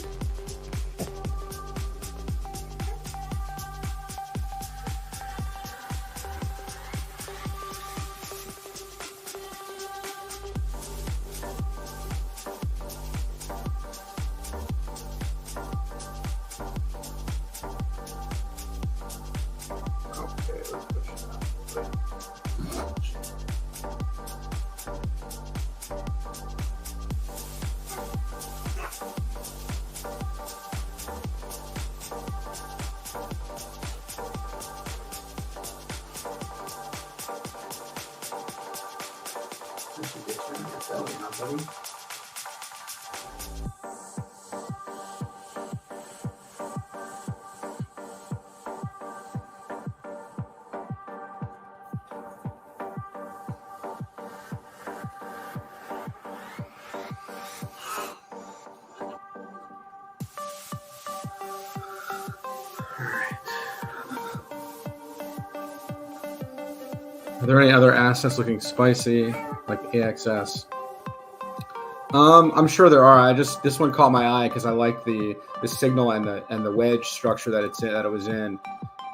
Okay, let's push it out. Are there any other assets looking spicy like AXS? I'm sure there are. This one caught my eye because I like the signal and the wedge structure that it was in,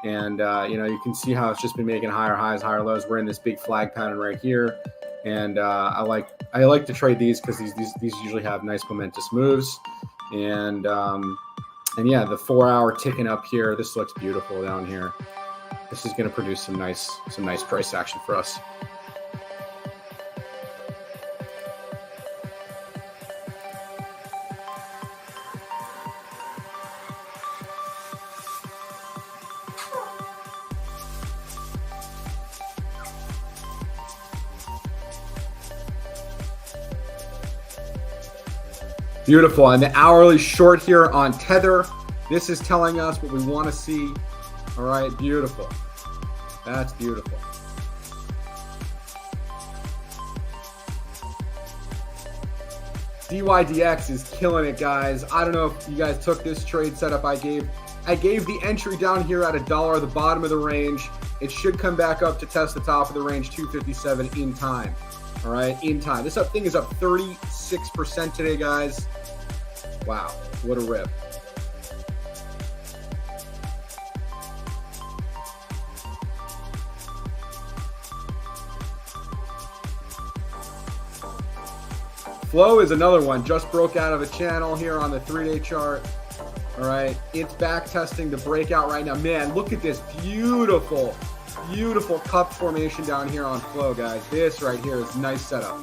and you can see how it's just been making higher highs, higher lows. We're in this big flag pattern right here, and I like to trade these because these usually have nice momentous moves, and yeah, the 4 hour ticking up here. This looks beautiful down here. This is going to produce some nice price action for us. Beautiful. And the hourly short here on Tether. This is telling us what we want to see. All right, beautiful. That's beautiful. DYDX is killing it, guys. I don't know if you guys took this trade setup I gave. I gave the entry down here at $1, the bottom of the range. It should come back up to test the top of the range, 257 in time. All right, in time. This thing is up 36% today, guys. Wow, what a rip. Flow is another one. Just broke out of a channel here on the 3-day chart. All right, it's back testing the breakout right now. Man, look at this beautiful, beautiful cup formation down here on Flow, guys. This right here is nice setup.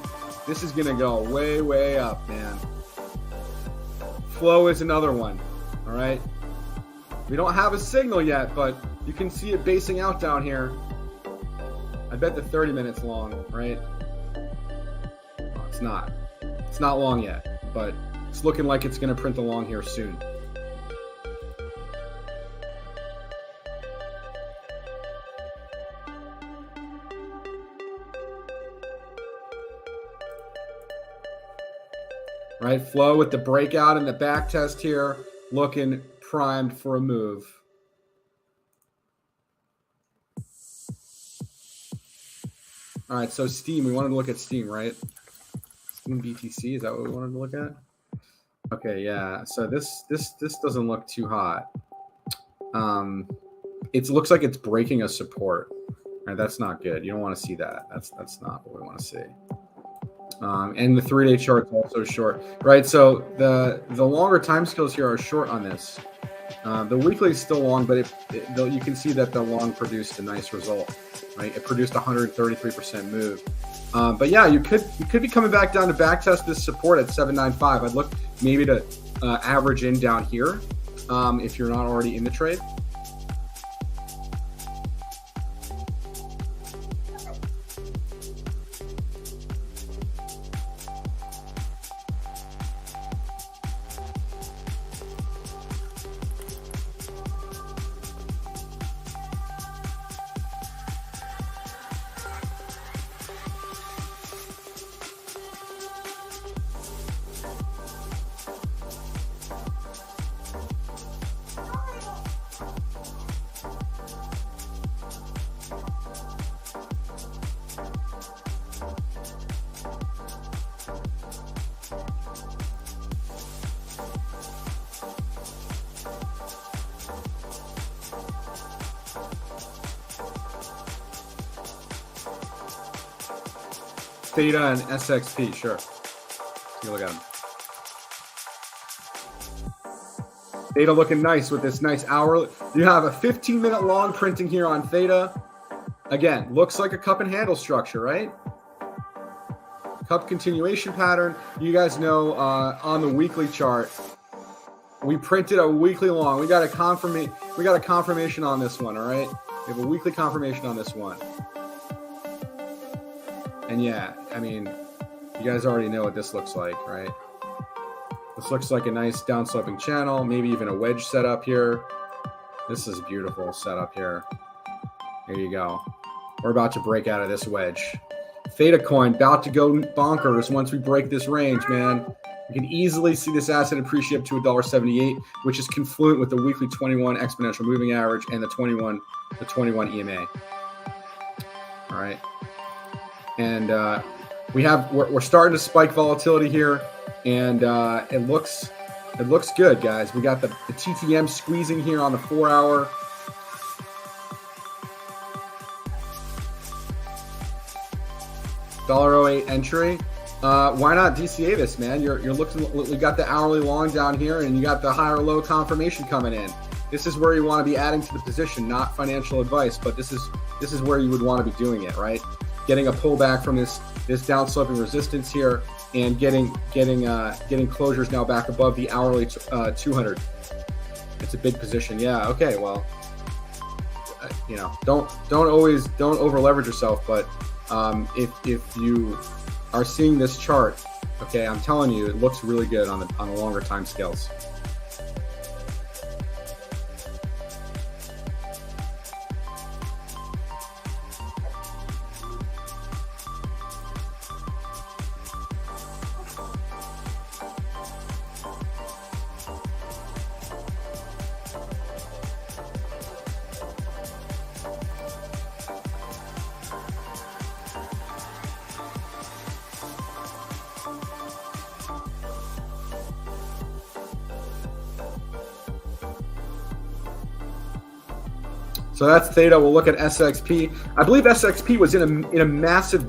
This is gonna go way, way up, man. Flow is another one. All right, we don't have a signal yet, but you can see it basing out down here. I bet the 30 minutes long, right? Oh, it's not. It's not long yet, but it's looking like it's going to print along here soon. Right, Flow with the breakout and the back test here, looking primed for a move. All right, so Steam, we wanted to look at Steam, right? Steam BTC, is that what we wanted to look at? Okay, yeah. So this doesn't look too hot. It looks like it's breaking a support. All right, that's not good. You don't want to see that. That's not what we want to see. And the 3-day chart's also short, right? So the longer time scales here are short on this. The weekly is still long, but you can see that the long produced a nice result, right? It produced 133% move. But yeah, you could be coming back down to back test this support at 795. I'd look maybe to average in down here if you're not already in the trade. Theta and SXP, sure. You look at them. Theta looking nice with this nice hour. You have a 15-minute long printing here on Theta. Again, looks like a cup and handle structure, right? Cup continuation pattern. You guys know on the weekly chart, we printed a weekly long. We got a confirmation on this one, all right? We have a weekly confirmation on this one. And yeah, I mean, you guys already know what this looks like, right? This looks like a nice downsloping channel, maybe even a wedge setup here. This is a beautiful setup here. There you go. We're about to break out of this wedge. Theta coin about to go bonkers once we break this range, man. You can easily see this asset appreciate up to $1.78, which is confluent with the weekly 21 exponential moving average and the 21 EMA. All right. And we're starting to spike volatility here, and it looks good, guys. We got the TTM squeezing here on the 4-hour. $1.08 entry. Why not DCA this, man? You're looking. We got the hourly long down here, and you got the higher low confirmation coming in. This is where you want to be adding to the position, not financial advice, but this is where you would want to be doing it, right? Getting a pullback from this downsloping resistance here, and getting closures now back above the hourly 200. It's a big position. Yeah. Okay. Well, don't over leverage yourself. But if you are seeing this chart, okay, I'm telling you, it looks really good on the longer time scales. So that's theta. We'll look at SXP. I believe SXP was in a massive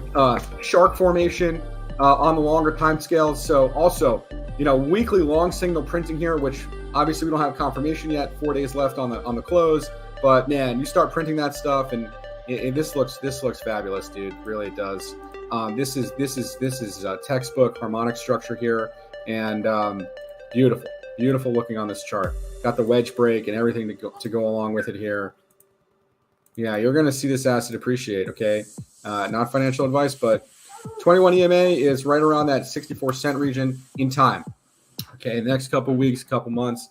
shark formation on the longer time scales. So also, weekly long signal printing here, which obviously we don't have confirmation yet. 4 days left on the close. But man, you start printing that stuff, and this looks fabulous, dude. Really, it does. This is a textbook harmonic structure here, and beautiful looking on this chart. Got the wedge break and everything to go along with it here. Yeah, you're going to see this asset appreciate. Okay, not financial advice, but 21 EMA is right around that 64-cent region in time. Okay, the next couple weeks, couple months,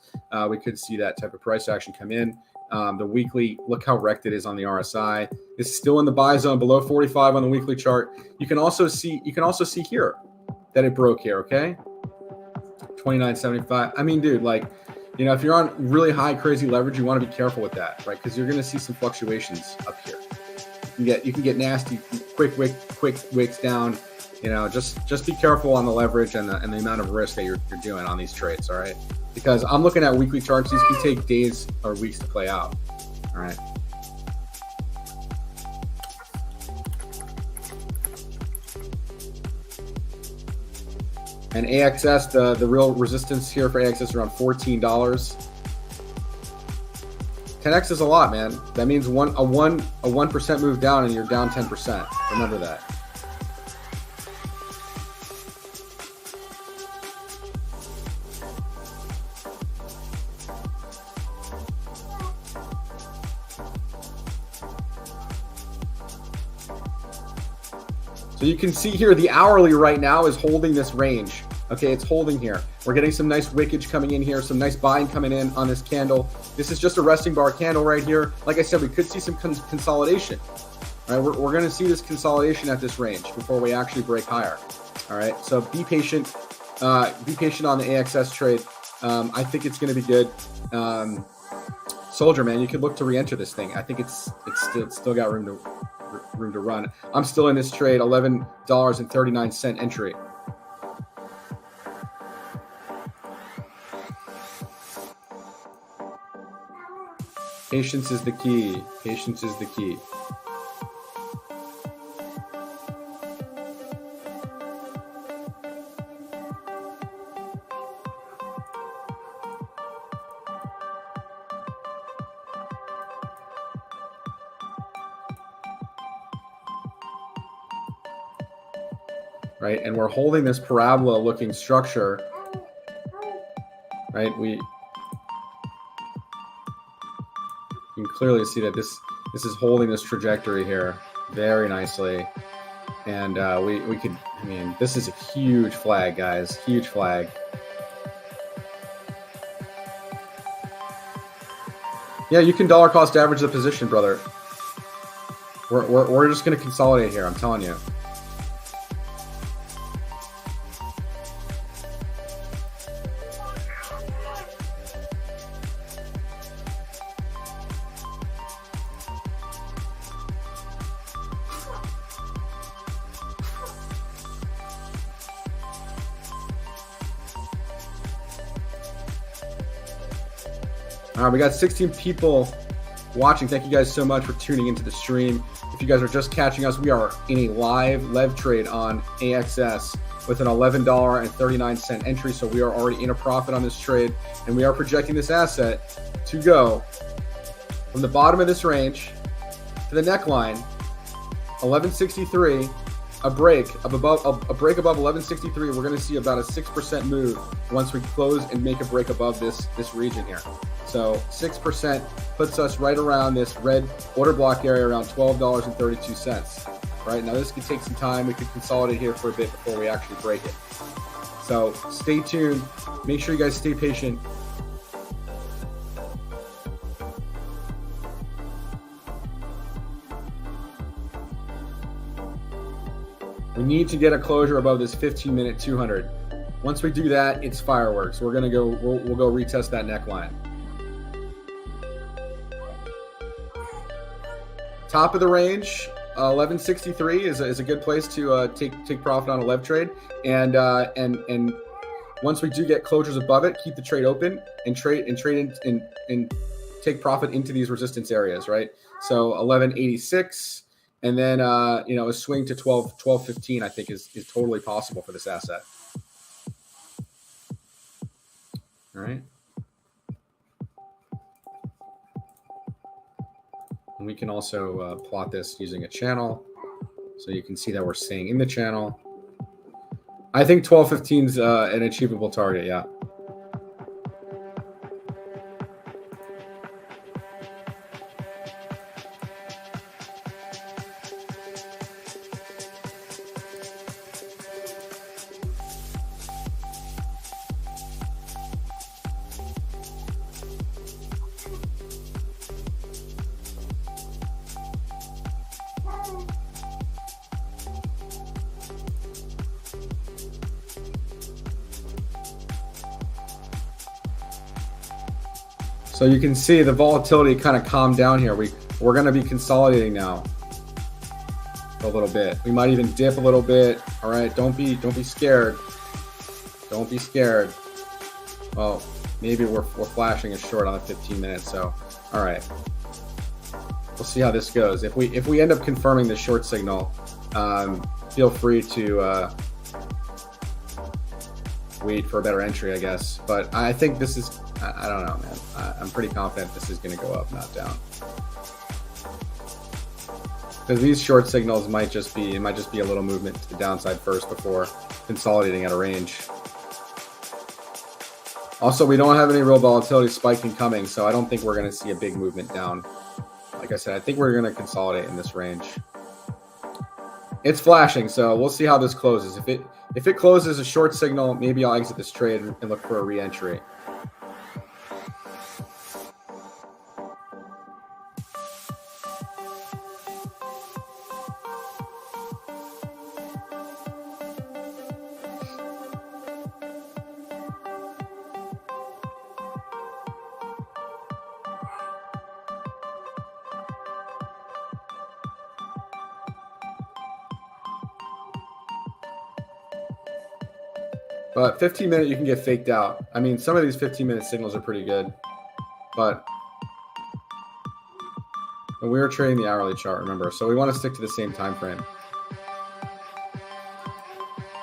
we could see that type of price action come in. The weekly, look how wrecked it is on the RSI. It's still in the buy zone below 45 on the weekly chart. You can also see here that it broke here. Okay, 29.75. I mean, dude, like, if you're on really high crazy leverage, you want to be careful with that, right? Because you're going to see some fluctuations up here. You can get nasty quick wicks down. Just be careful on the leverage and the amount of risk that you're doing on these trades. All right, because I'm looking at weekly charts. These can take days or weeks to play out. All right. And AXS, the real resistance here for AXS is around $14. 10x is a lot, man. That means a 1% move down and you're down 10%. Remember that. So you can see here the hourly right now is holding this range. Okay, it's holding here. We're getting some nice wickage coming in here, some nice buying coming in on this candle. This is just a resting bar candle right here. Like I said, we could see some consolidation. All right, we're going to see this consolidation at this range before we actually break higher. All right, so be patient. Be patient on the AXS trade. I think it's going to be good. Soldier, man, you could look to re-enter this thing. I think it's still got room to run. I'm still in this trade, $11.39 entry. Patience is the key. Patience is the key. Right, and we're holding this parabola looking structure, right? You can clearly see that this is holding this trajectory here very nicely, and we could, I mean, this is a huge flag, guys, huge flag. Yeah, you can dollar cost average the position, brother. We're just going to consolidate here, I'm telling you. All right, we got 16 people watching. Thank you guys so much for tuning into the stream. If you guys are just catching us, we are in a live lev trade on AXS with an $11.39 entry. So we are already in a profit on this trade, and we are projecting this asset to go from the bottom of this range to the neckline, 1163. A break above 1163. We're going to see about a 6% move once we close and make a break above this region here. So 6% puts us right around this red order block area around $12.32. Right now, this could take some time. We could consolidate here for a bit before we actually break it. So stay tuned. Make sure you guys stay patient. We need to get a closure above this 15-minute 200. Once we do that, it's fireworks. We'll go retest that neckline. Top of the range, 1163 is a good place to take profit on a lev trade. And once we do get closures above it, keep the trade open and trade in take profit into these resistance areas, right? So 1186, and then you know, a swing to 1215, I think is totally possible for this asset. All right. And we can also plot this using a channel, so you can see that we're staying in the channel. I think 1215 is an achievable target, yeah. So you can see the volatility kind of calmed down here. We're going to be consolidating now a little bit. We might even dip a little bit. All right, don't be scared. Don't be scared. Well, maybe we're flashing a short on the 15 minutes. So, all right, we'll see how this goes. If we end up confirming the short signal, feel free to wait for a better entry, I guess. But I think this is, I don't know, man. I'm pretty confident this is going to go up, not down. Because these short signals might just be a little movement to the downside first before consolidating at a range. Also, we don't have any real volatility spiking coming, so I don't think we're going to see a big movement down. Like I said, I think we're going to consolidate in this range. It's flashing, so we'll see how this closes. If it closes a short signal, maybe I'll exit this trade and look for a re-entry. But 15-minute, you can get faked out. I mean, some of these 15-minute signals are pretty good. But we were trading the hourly chart, remember? So we want to stick to the same time frame.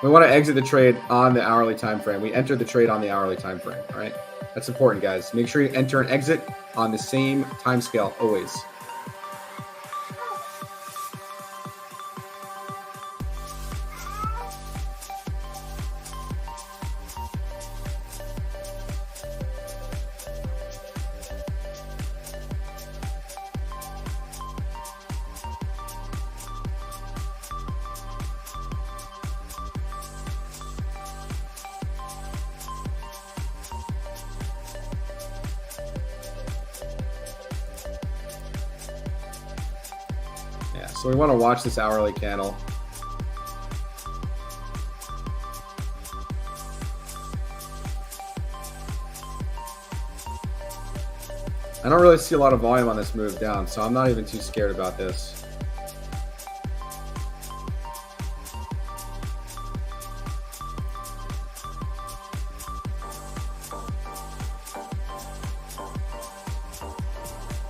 We want to exit the trade on the hourly time frame. We entered the trade on the hourly time frame, all right? That's important, guys. Make sure you enter and exit on the same time scale always. So we want to watch this hourly candle. I don't really see a lot of volume on this move down, so I'm not even too scared about this.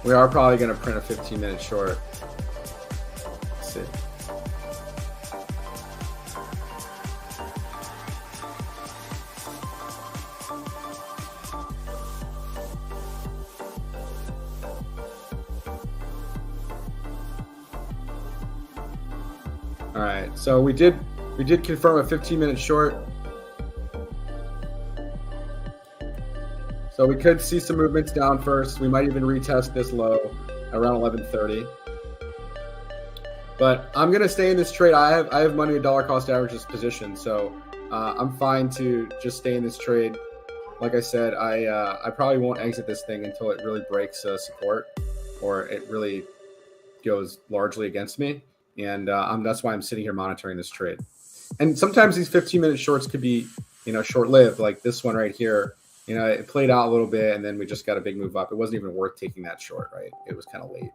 We are probably going to print a 15-minute short. It. All right, so we did confirm a 15-minute short. So we could see some movements down first. We might even retest this low around 11:30. But I'm going to stay in this trade. I have money at dollar cost averages position, so I'm fine to just stay in this trade. Like I said, I probably won't exit this thing until it really breaks support or it really goes largely against me. And that's why I'm sitting here monitoring this trade. And sometimes these 15-minute shorts could be, you know, short-lived, like this one right here. You know, it played out a little bit, and then we just got a big move up. It wasn't even worth taking that short, right? It was kind of late,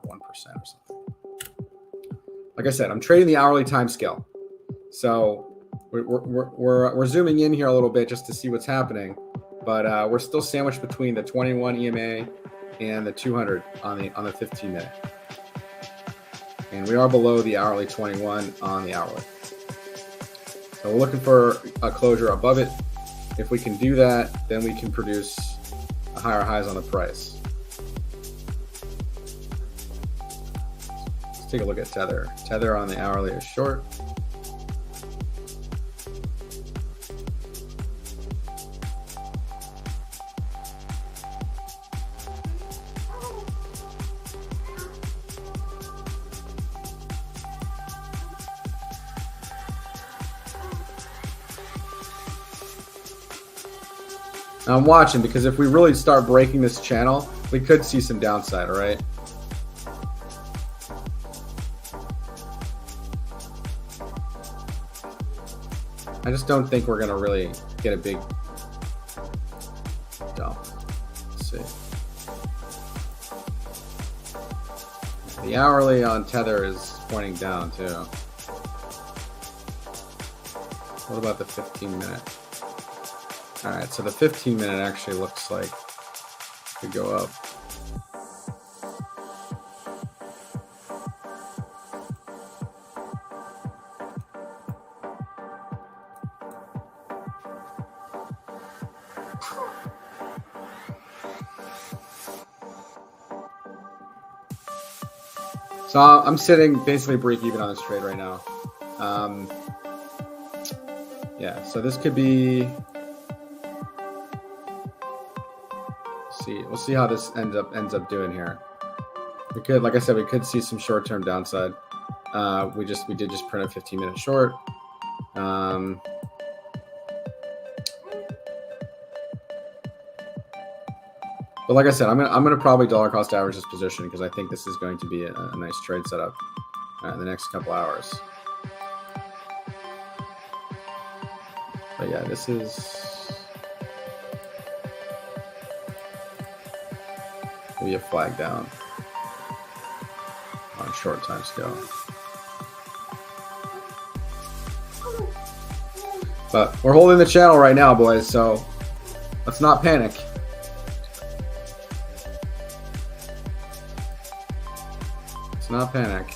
1% or something. Like I said, I'm trading the hourly time scale. So we're zooming in here a little bit just to see what's happening. but we're still sandwiched between the 21 EMA and the 200 on the 15 minute. And we are below the hourly 21 on the hourly. So we're looking for a closure above it. If we can do that, then we can produce a higher highs on the price. Let's take a look at Tether. Tether on the hourly is short. I'm watching because if we really start breaking this channel, we could see some downside, all right? I just don't think we're going to really get a big dump. Let's see. The hourly on Tether is pointing down too. What about the 15 minute? All right, so the 15 minute actually looks like it could go up. So I'm sitting basically break even on this trade right now. Yeah, so this could be. We'll see how this ends up doing here. We could, like I said, we could see some short-term downside. We did just print a 15-minute short. But like I said, I'm gonna probably dollar cost average this position because I think this is going to be a nice trade setup in the next couple hours. But yeah, this is. Be a flag down on short time scale. But we're holding the channel right now, boys, so let's not panic. Let's not panic.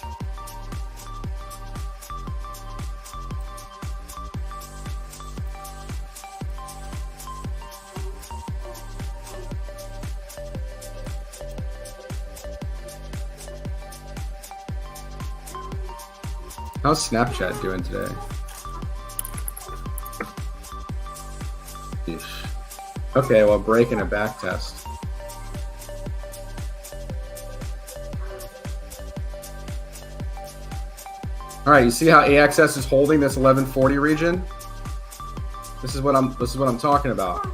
How's Snapchat doing today? Eesh. Okay, well, breaking a back test. All right, you see how AXS is holding this 1140 region? This is what I'm talking about.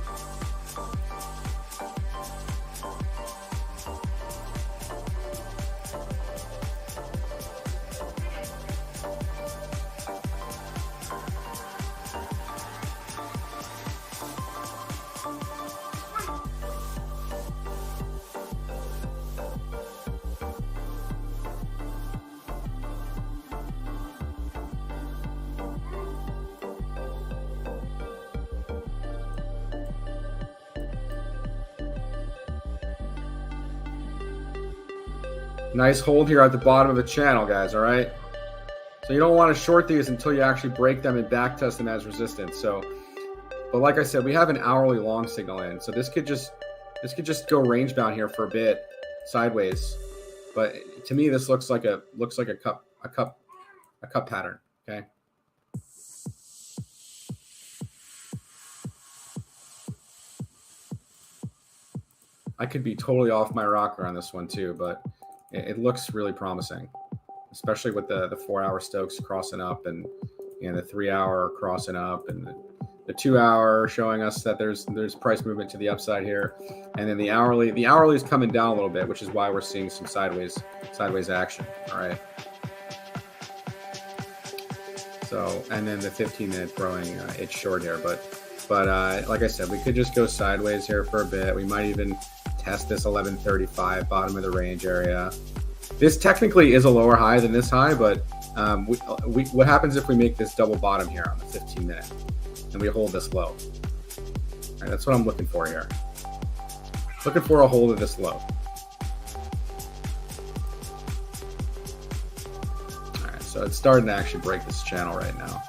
Nice hold here at the bottom of the channel, guys, all right? So you don't want to short these until you actually break them and back test them as resistance. So, but like I said, we have an hourly long signal in. So this could just go range bound here for a bit, sideways. But to me, this looks like a cup pattern, okay? I could be totally off my rocker on this one too, but it looks really promising, especially with the 4-hour Stokes crossing up and the 3-hour crossing up and the 2-hour showing us that there's price movement to the upside here, and then the hourly is coming down a little bit, which is why we're seeing some sideways action. All right. So, and then the 15-minute throwing it's short here, but like I said, we could just go sideways here for a bit. We might even test this 1135 bottom of the range area. This technically is a lower high than this high, but what happens if we make this double bottom here on the 15-minute and we hold this low? right, that's what I'm looking for here. Looking for a hold of this low. All right, so it's starting to actually break this channel right now.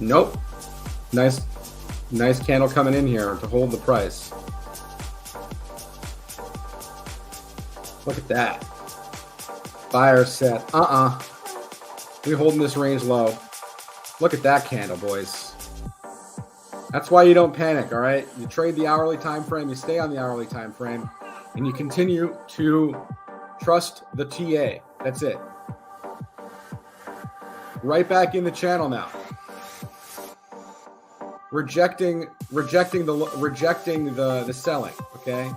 Nope. Nice candle coming in here to hold the price. Look at that. Buyer set. We're holding this range low. Look at that candle, boys. That's why you don't panic, all right? You trade the hourly time frame, you stay on the hourly time frame, and you continue to trust the TA. That's it. Right back in the channel now. Rejecting the selling, okay?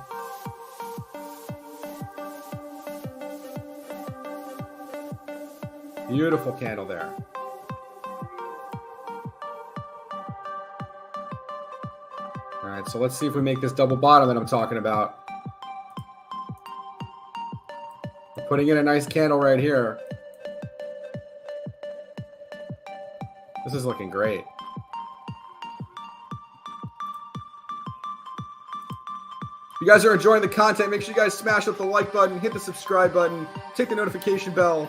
Beautiful candle there. All right, so let's see if we make this double bottom that I'm talking about. We're putting in a nice candle right here. This is looking great. If you guys are enjoying the content, make sure you guys smash up the like button, hit the subscribe button, take the notification bell.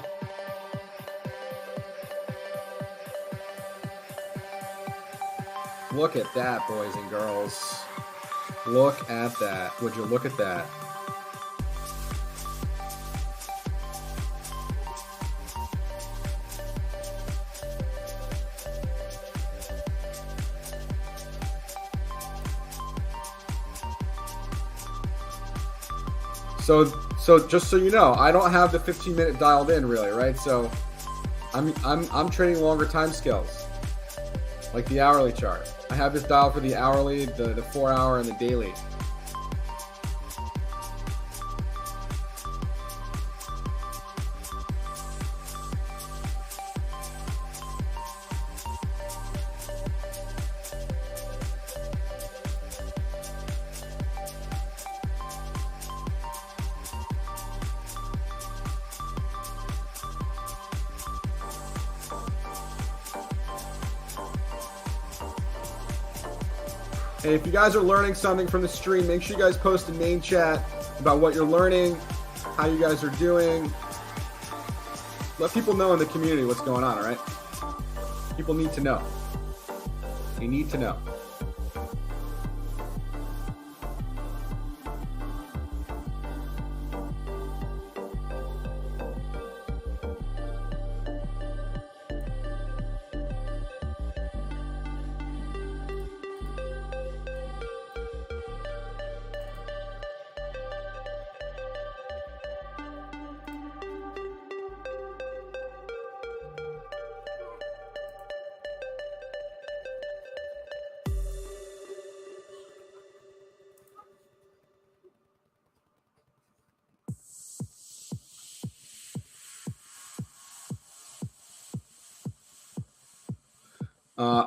Look at that, boys and girls. Look at that. Would you look at that? So just so you know, I don't have the 15-minute dialed in really, right? So I'm trading longer time scales, like the hourly chart. I have this dialed for the hourly, the 4-hour, and the daily. Hey, if you guys are learning something from the stream, make sure you guys post in main chat about what you're learning, how you guys are doing. Let people know in the community what's going on, all right? People need to know. They need to know.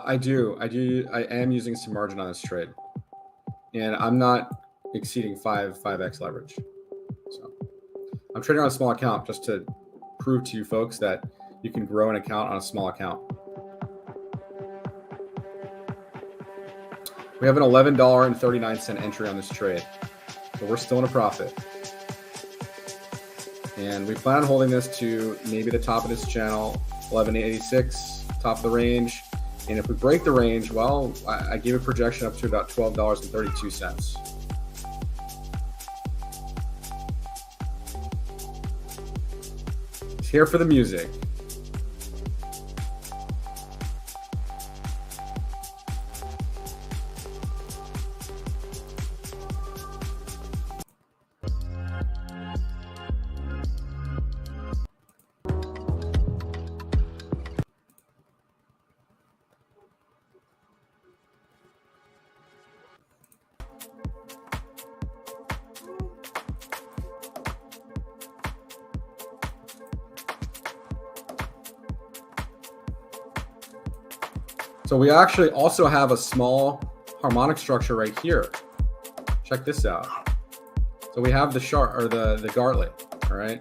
I am using some margin on this trade, and I'm not exceeding 5x leverage. So I'm trading on a small account just to prove to you folks that you can grow an account on a small account. We have an $11.39 entry on this trade, but we're still in a profit. And we plan on holding this to maybe the top of this channel, 1186, top of the range. And if we break the range, well, I gave a projection up to about $12.32. It's here for the music. So we actually also have a small harmonic structure right here. Check this out. So we have the shark or the gartlet, all right?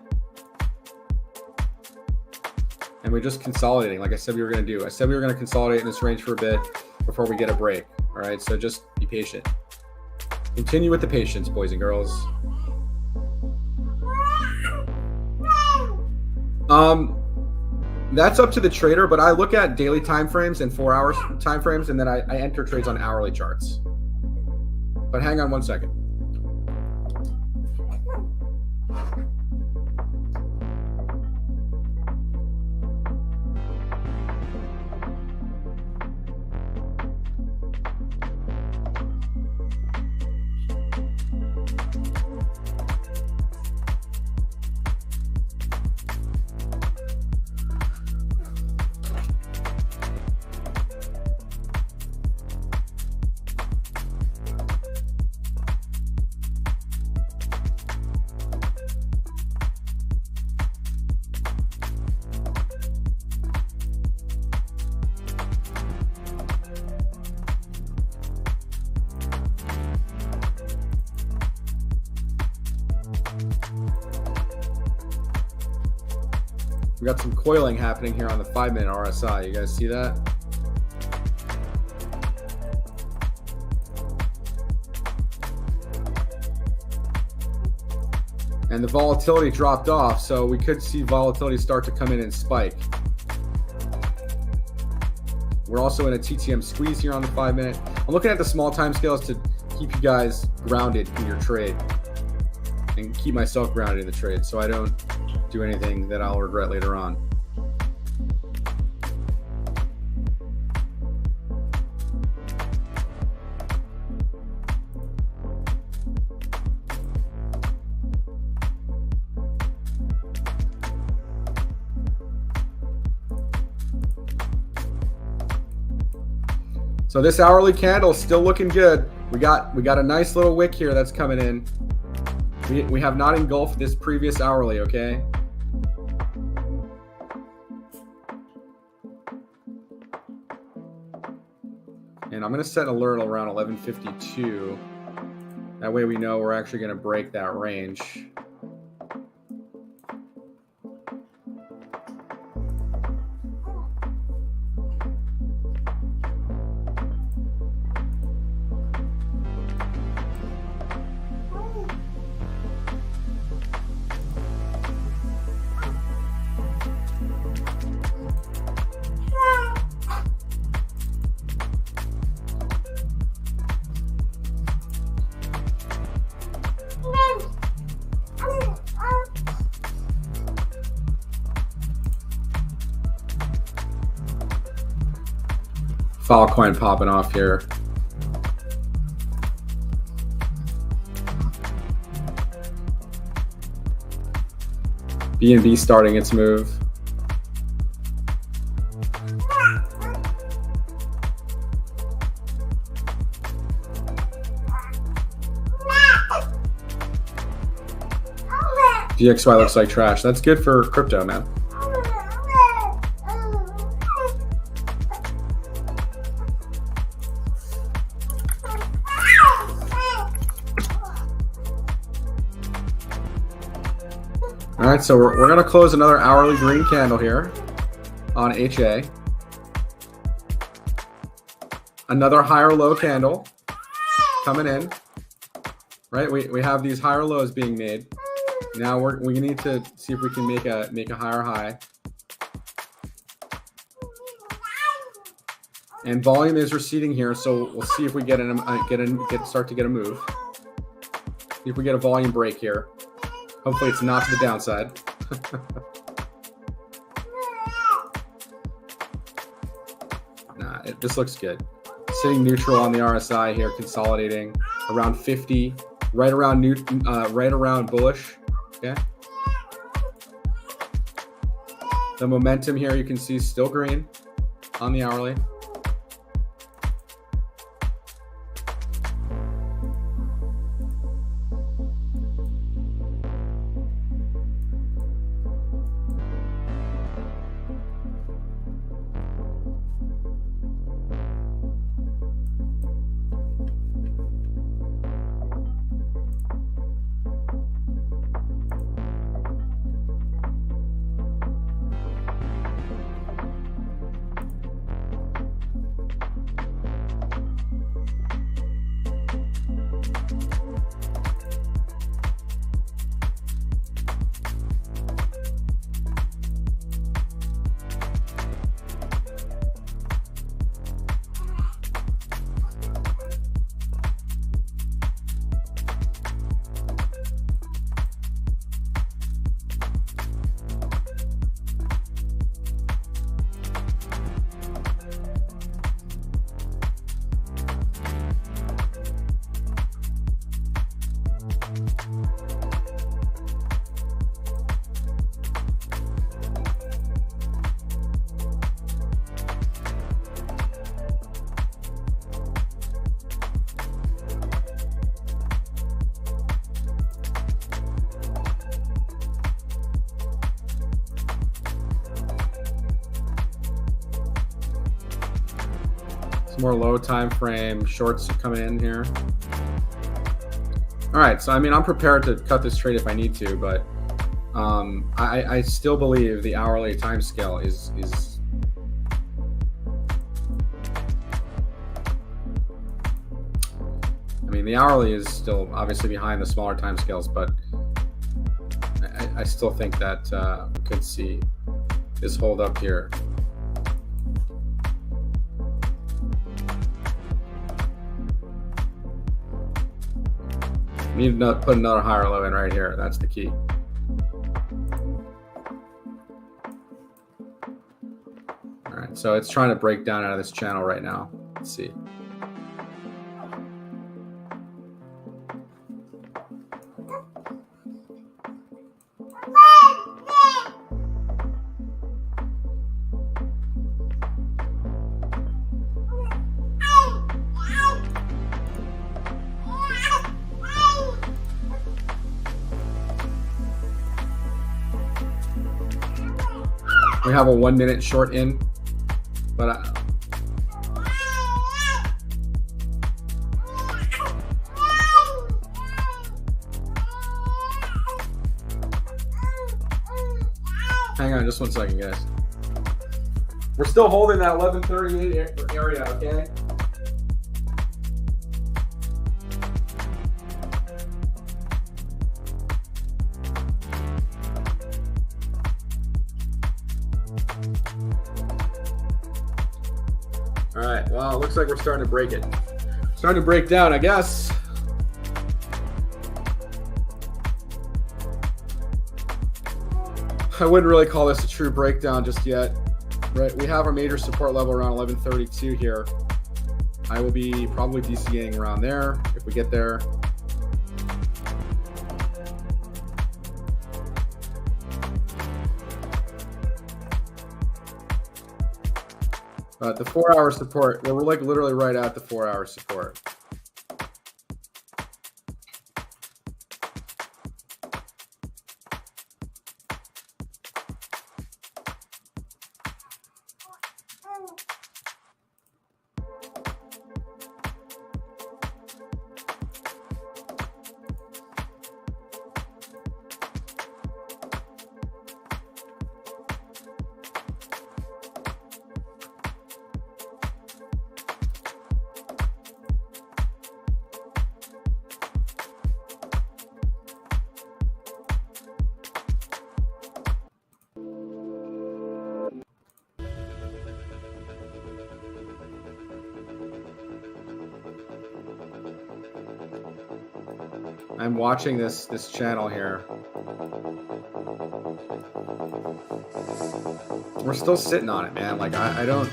And we're just consolidating like I said we were going to do. I said we were going to consolidate in this range for a bit before we get a break, all right? So just be patient. Continue with the patience, boys and girls. That's up to the trader, but I look at daily time frames and 4 hours time frames, and then I enter trades on hourly charts. But hang on one second. We got some coiling happening here on the 5-minute RSI. You guys see that? And the volatility dropped off, so we could see volatility start to come in and spike. We're also in a TTM squeeze here on the 5-minute. I'm looking at the small time scales to keep you guys grounded in your trade and keep myself grounded in the trade so I don't do anything that I'll regret later on. So this hourly candle is still looking good. We got a nice little wick here that's coming in. We have not engulfed this previous hourly, okay? And I'm going to set an alert around 11:52. That way we know we're actually going to break that range. Filecoin popping off here. BNB starting its move. DXY looks like trash. That's good for crypto, man. All right, so we're going to close another hourly green candle here on HA. Another higher low candle coming in, right? We have these higher lows being made. Now we need to see if we can make a higher high. And volume is receding here, so we'll see if we start to get a move. See if we get a volume break here. Hopefully it's not to the downside. This looks good. Sitting neutral on the RSI here, consolidating around 50, right around bullish. Okay. The momentum here you can see still green on the hourly. Some more low time frame shorts coming in here. All right, so I mean, I'm prepared to cut this trade if I need to, but I still believe the hourly time scale is I mean, the hourly is still obviously behind the smaller time scales, but I still think that we could see this hold up here. Need to put another higher low in right here. That's the key. All right, so it's trying to break down out of this channel right now. Let's see. We have a 1 minute short in, but hang on just 1 second, guys. We're still holding that 1138 area, okay? All right, well, it looks like we're starting to break it. Starting to break down, I guess. I wouldn't really call this a true breakdown just yet. Right, we have our major support level around 1132 here. I will be probably DCAing around there if we get there. The 4 hour support, well, we're like literally right at the 4 hour support. I'm watching this channel here. We're still sitting on it, man. Like I don't.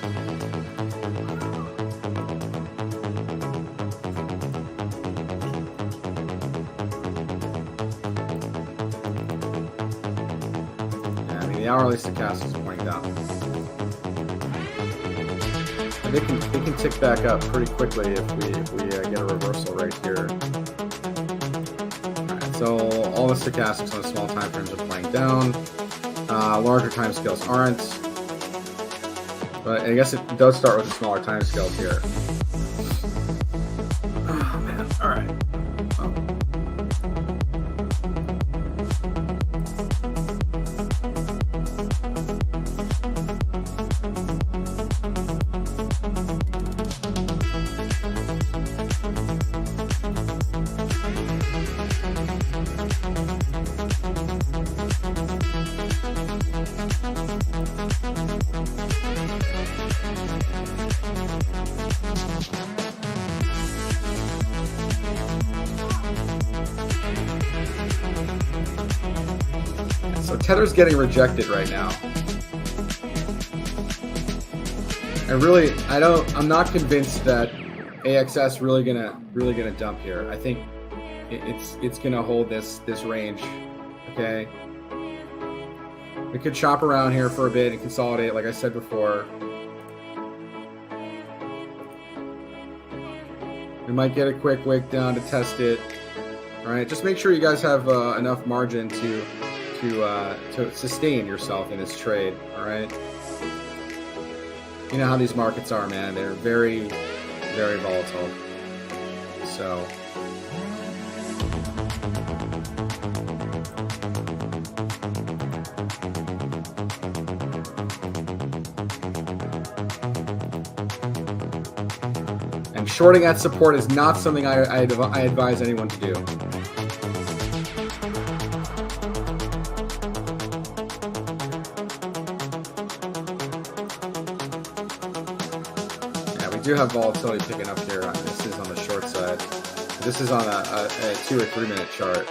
Yeah, I mean the hourly stochastic is pointing down. And they can tick back up pretty quickly if we get a reversal right here. So all the stochastics on the small time frames are playing down. Larger time scales aren't. But I guess it does start with the smaller time scales here. Oh man, all right. So Tether's getting rejected right now. I'm not convinced that AXS really gonna dump here. I think it's gonna hold this range. Okay. We could chop around here for a bit and consolidate, like I said before. We might get a quick wick down to test it. All right, just make sure you guys have enough margin to sustain yourself in this trade. All right. You know how these markets are, man. They're very very volatile. So and shorting at support is not something I advise anyone to do. We do have volatility picking up here. This is on the short side. This is on a 2 or 3 minute chart.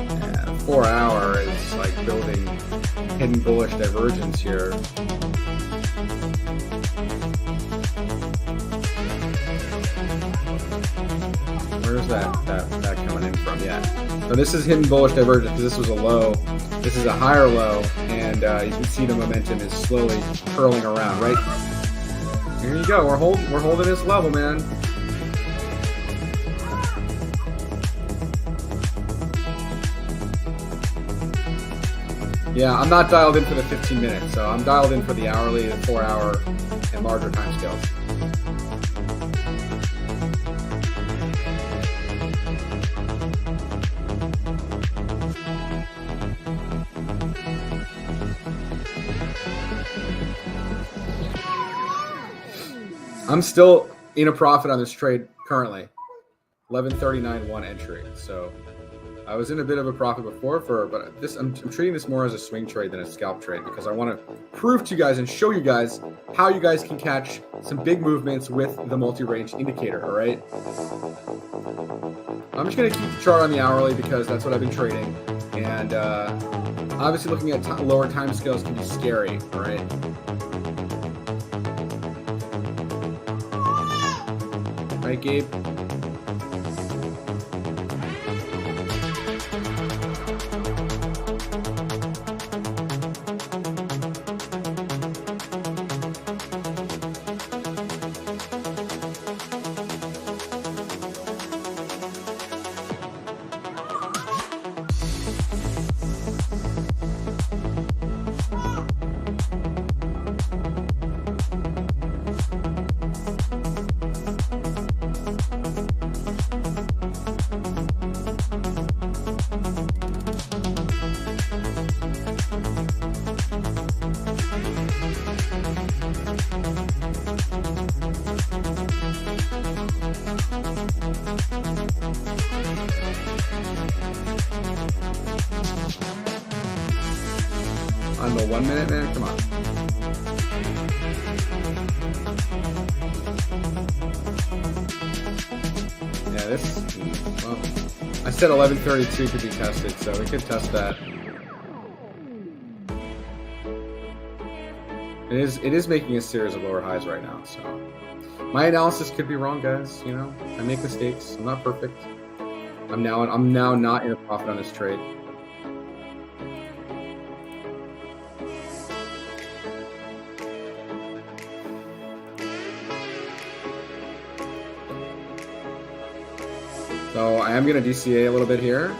Yeah, 4 hour is like building hidden bullish divergence here. Where's that coming in from? Yeah. So this is hidden bullish divergence because this was a low. This is a higher low, and you can see the momentum is slowly curling around. Right here you go. We're holding this level, man. Yeah, I'm not dialed in for the 15 minutes, so I'm dialed in for the hourly, the 4 hour, and larger time scales. I'm still in a profit on this trade currently. 1139.1 entry. So I was in a bit of a profit before, but I'm treating this more as a swing trade than a scalp trade because I want to prove to you guys and show you guys how you guys can catch some big movements with the multi-range indicator. All right. I'm just going to keep the chart on the hourly because that's what I've been trading, and obviously looking at lower time scales can be scary. All right. Right, Gabe? On the 1 minute, man? Come on. Yeah, well, I said 1132 could be tested, so we could test that. It is making a series of lower highs right now, so my analysis could be wrong, guys. You know, I make mistakes. I'm not perfect. I'm now not in a profit on this trade. So I am going to DCA a little bit here.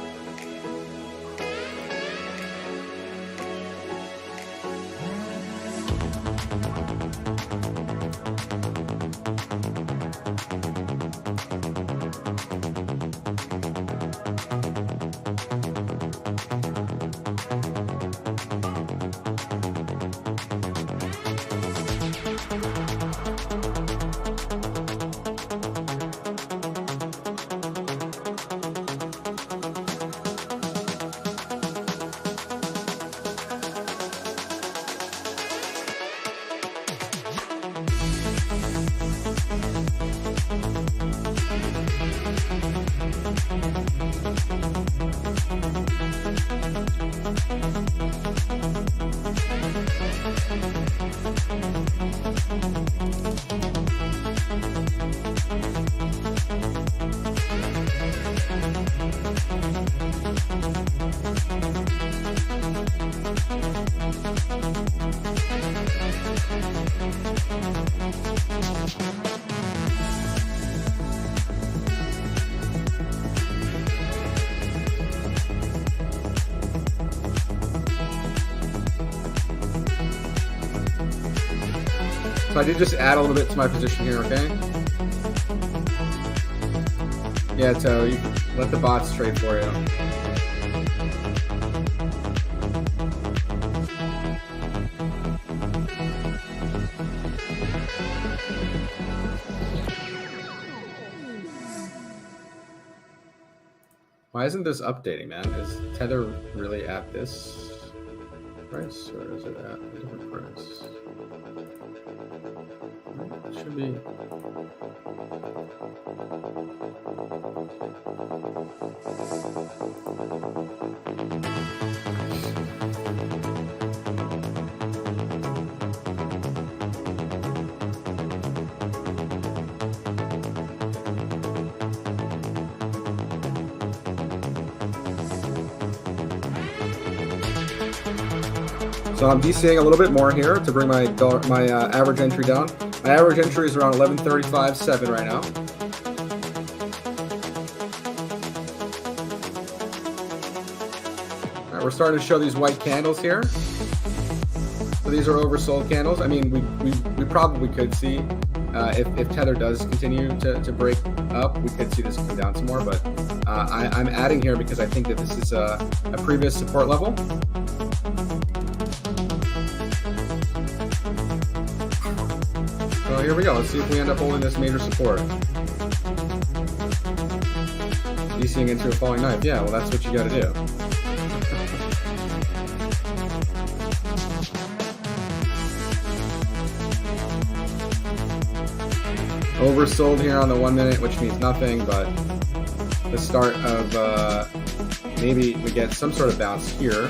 So I did just add a little bit to my position here, okay? Yeah, so you let the bots trade for you. Why isn't this updating, man? Is Tether really at this price, or is it at a different price? It should be. So I'm DCing a little bit more here to bring my average entry down. My average entry is around 1135.7 right now. All right, we're starting to show these white candles here. So these are oversold candles. I mean, we probably could see if Tether does continue to break up, we could see this come down some more. But I'm adding here because I think that this is a previous support level. So here we go. Let's see if we end up holding this major support. DCing into a falling knife. Yeah, well, that's what you got to do. Oversold here on the 1 minute, which means nothing, but the start of maybe we get some sort of bounce here.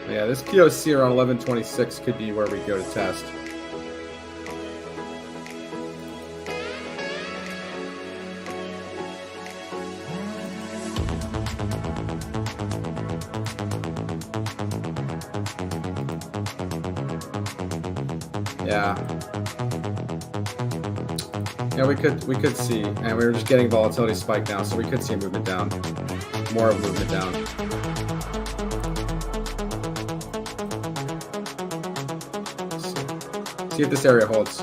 Yeah, this POC around 1126 could be where we go to test. Yeah. Yeah, we could see, and we were just getting volatility spike now, so we could see a movement down. More of a movement down. See if this area holds.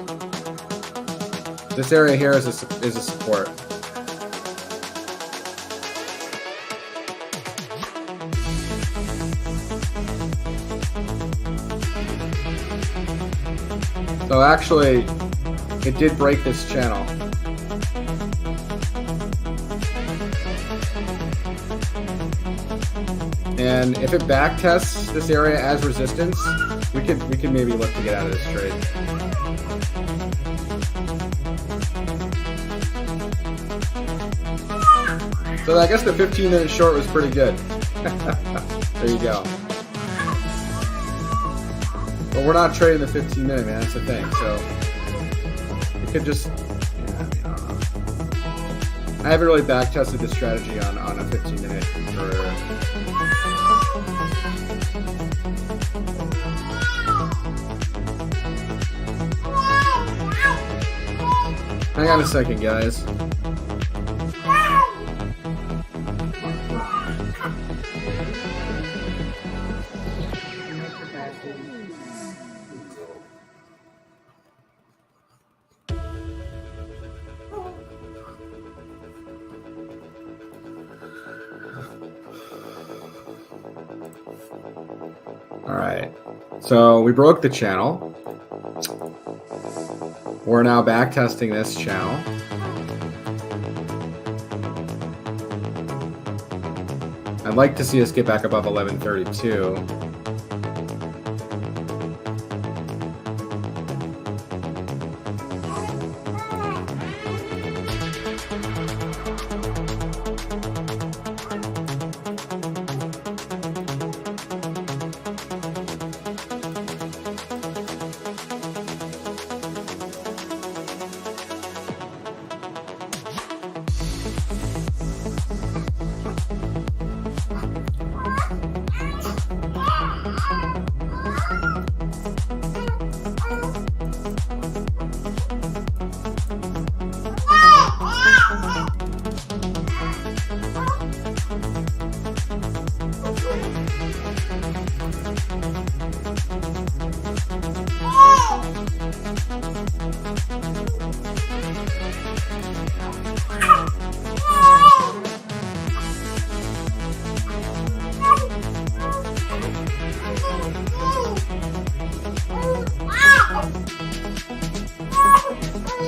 This area here is a support. So actually, it did break this channel. And if it back tests this area as resistance, we could maybe look to get out of this trade. So I guess the 15-minute short was pretty good. There you go. But we're not trading the 15-minute, man. That's the thing. So we could just. Yeah, I mean, I haven't really back tested this strategy on a 15-minute for. Hang on a second, guys. All right, so we broke the channel. We're now back testing this channel. I'd like to see us get back above 1132.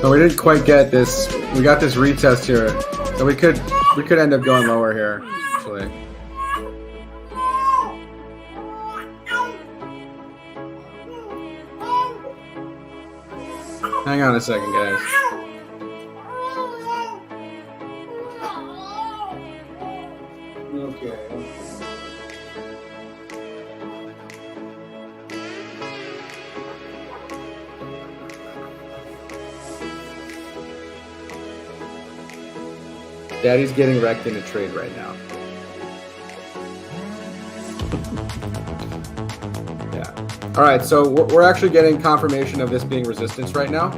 So we didn't quite get this. We got this retest here, so we could end up going lower here, actually. Hang on a second, guys. Okay. Daddy's getting wrecked in a trade right now. Yeah. All right, so we're actually getting confirmation of this being resistance right now.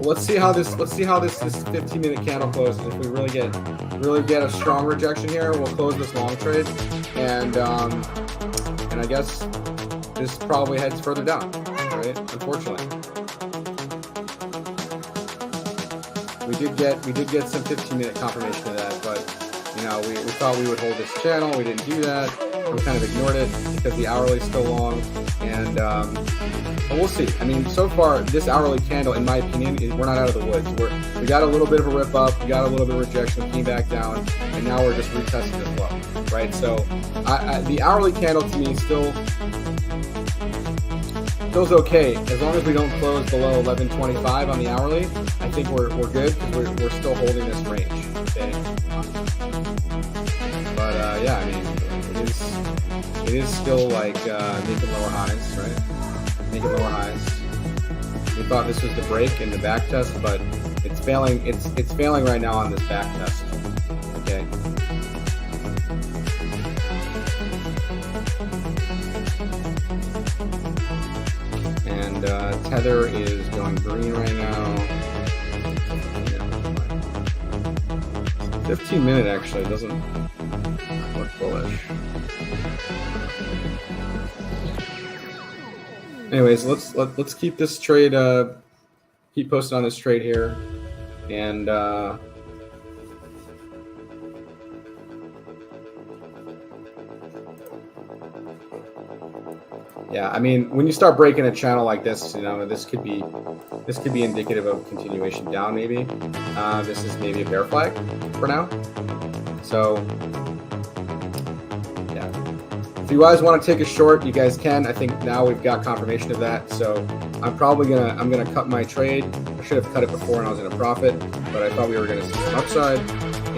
Let's see how this 15-minute candle closes. If we really get a strong rejection here, we'll close this long trade, and I guess this probably heads further down, right? Unfortunately. We did get some 15-minute confirmation of that, but you know, we thought we would hold this channel. We didn't do that. We kind of ignored it because the hourly is still long, and but we'll see. I mean, so far this hourly candle, in my opinion, we're not out of the woods. We got a little bit of a rip up, we got a little bit of rejection, came back down, and now we're just retesting this low, right? So the hourly candle to me still feels okay as long as we don't close below 11.25 on the hourly. I think we're good because we're still holding this range. Okay, but yeah, I mean, it is still like making lower highs, right? Making lower highs. We thought this was the break and the back test, but it's failing. It's failing right now on this back test. Okay. And Tether is going green right now. 15-minute actually doesn't look bullish. Anyways, let's keep this trade. Keep posting on this trade here, and yeah, I mean, when you start breaking a channel like this, you know, this could be indicative of continuation down. Maybe this is maybe a bear flag for now. So yeah, if you guys want to take a short, you guys can. I think now we've got confirmation of that. So I'm gonna cut my trade. I should have cut it before and I was in a profit, but I thought we were gonna see some upside,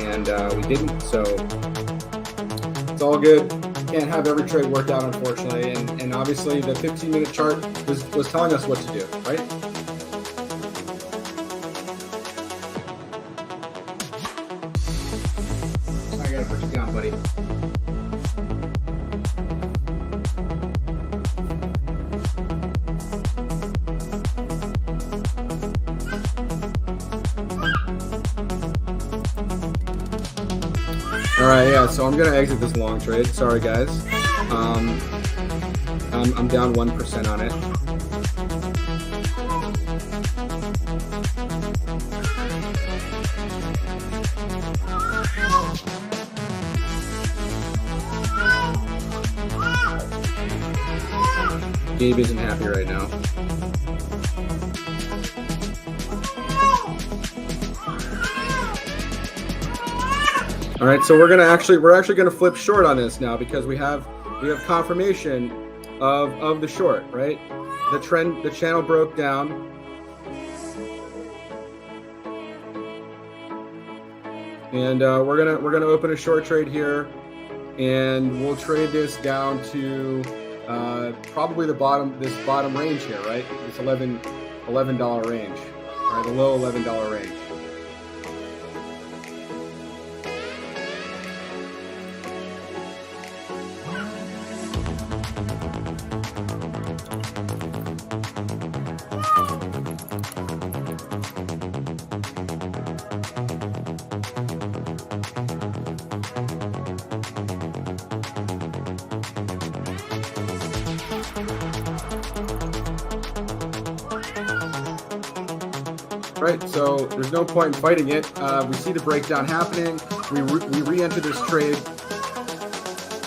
and we didn't. So it's all good. Can't have every trade worked out, unfortunately, and obviously the 15-minute chart was telling us what to do, right? I gotta put you down, buddy. All right, yeah, so I'm gonna exit this long trade. Sorry, guys. I'm down 1% on it. Gabe isn't happy right now. All right, so we're actually gonna flip short on this now because we have confirmation of the short, right? The channel broke down. And we're gonna open a short trade here, and we'll trade this down to probably this bottom range here, right? This $11 range, all right, the low $11 range. Right, so there's no point in fighting it. We see the breakdown happening. We re-enter this trade,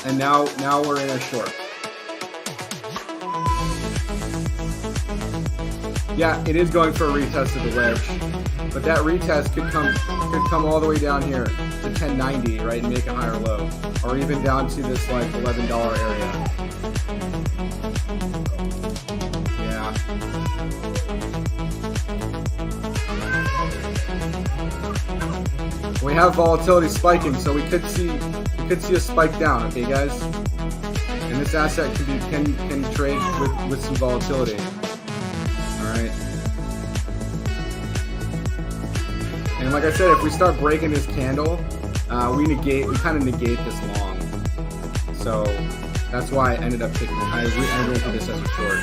and now we're in a short. Yeah, it is going for a retest of the wedge, but that retest could come all the way down here to 1090, right, and make a higher low, or even down to this like $11 area. Yeah. We have volatility spiking, so we could see a spike down. Okay, guys, and this asset can trade with some volatility. All right. And like I said, if we start breaking this candle, we kind of negate this long. So that's why I ended up taking. I went for this as a short.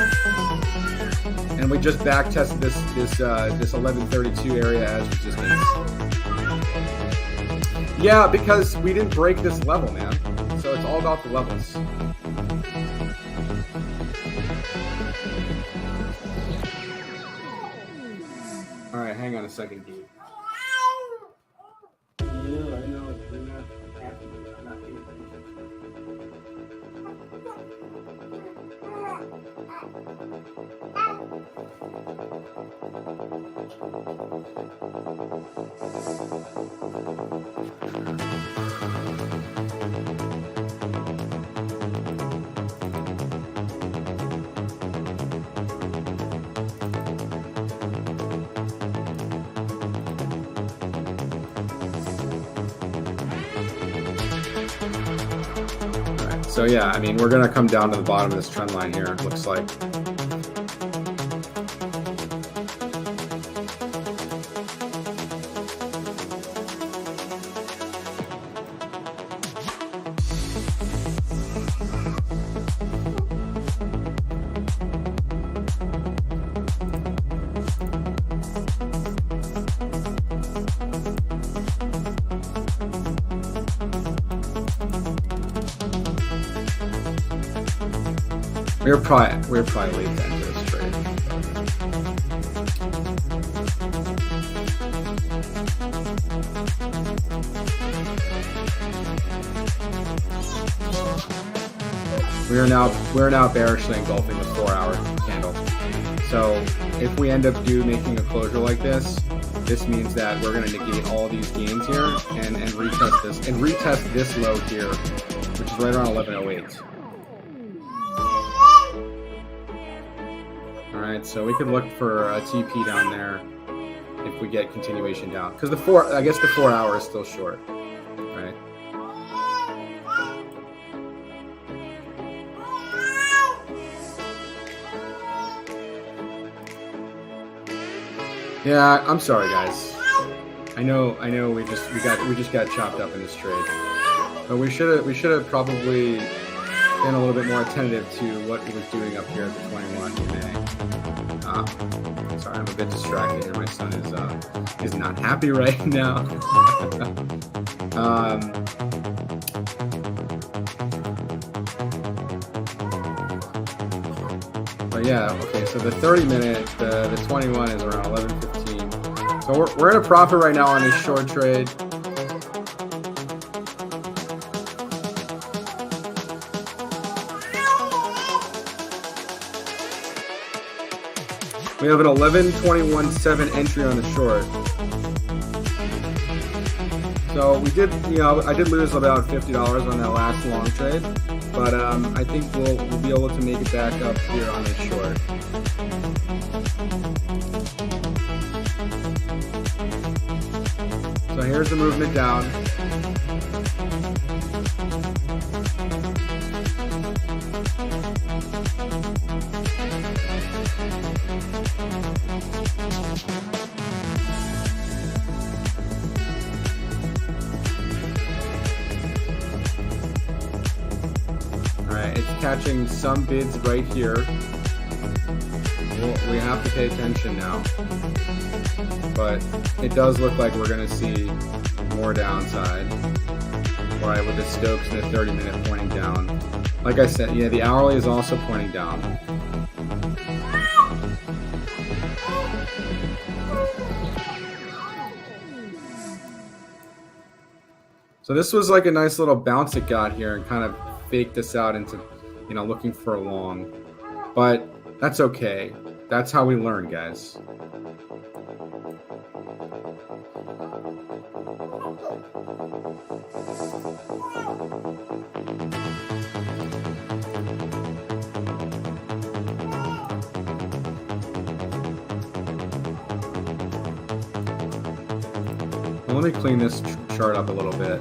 And we just back tested this 1132 area as resistance. Yeah, because we didn't break this level, man. So it's all about the levels. All right, hang on a second, Gabe. I know. So yeah, I mean, we're going to come down to the bottom of this trend line here, it looks like. We're probably late to enter this trade. We're now bearishly engulfing the 4-hour candle. So if we end up making a closure like this means that we're going to negate all these gains here and retest this low here, which is right around 1108. Alright, so we could look for a TP down there if we get continuation down. Because I guess the 4 hour is still short. Right? Yeah, I'm sorry guys. I know we just got chopped up in this trade. But we should have probably been a little bit more attentive to what it was doing up here at the 21 today. Sorry, I'm a bit distracted here. My son is not happy right now. But yeah, okay. So the 30-minute, the 21 is around 11:15. So we're in a profit right now on this short trade. We have an 11.21.7 entry on the short. So we did, I did lose about $50 on that last long trade, but I think we'll be able to make it back up here on this short. So here's the movement down. Catching some bids right here. We have to pay attention now, but it does look like we're going to see more downside, right, with the Stokes and the 30-minute pointing down. Like I said, yeah, the hourly is also pointing down. So this was like a nice little bounce it got here and kind of faked us out into looking for a long, but that's okay. That's how we learn, guys. Well, let me clean this chart up a little bit.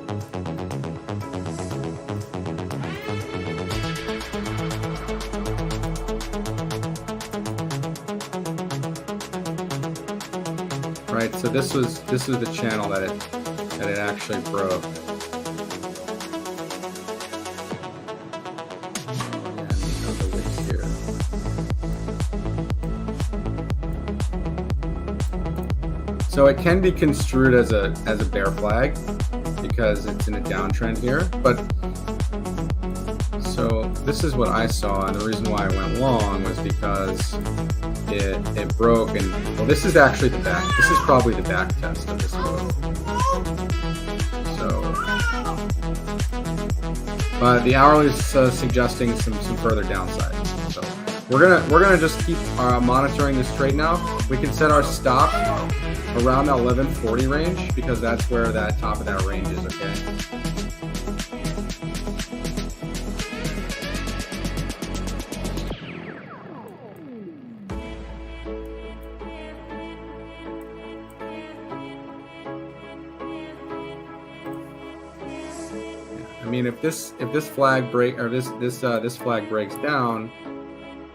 Right, so this was the channel that it actually broke. So it can be construed as a bear flag because it's in a downtrend here, but so this is what I saw, and the reason why I went long was because it broke, and well, this is actually the back. This is probably the back test of this move. So, but the hourly is suggesting some further downside. So we're gonna just keep monitoring this trade now. We can set our stop around that 1140 range because that's where that top of that range is. Okay. I mean, if this flag break or this flag breaks down,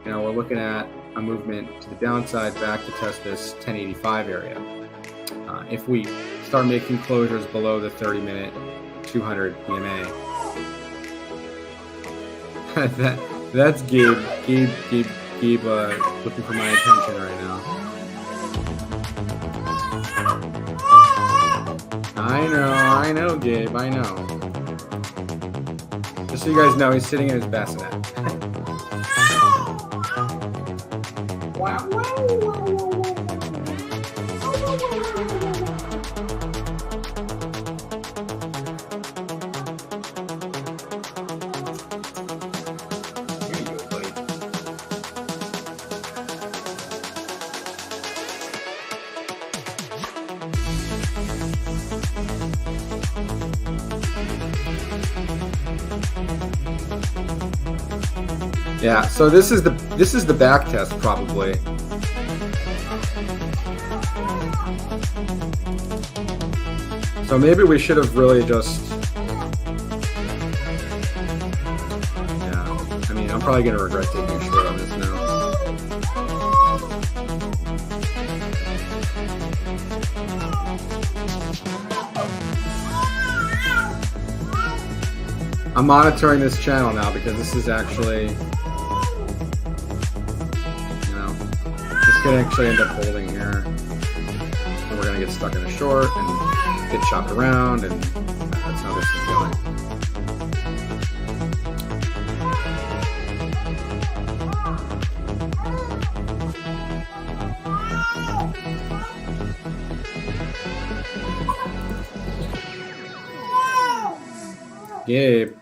you know, we're looking at a movement to the downside back to test this 1085 area. If we start making closures below the 30-minute 200 EMA, that's Gabe looking for my attention right now. I know, Gabe, I know. Just so you guys know, he's sitting in his bassinet. Wow. Yeah, so this is the back test probably. So maybe we should have really just, yeah, I mean, I'm probably gonna regret taking a short on this now. I'm monitoring this channel now because this is actually, this could actually end up holding here. And we're going to get stuck in a short and get chopped around, and that's how this is going. Gabe.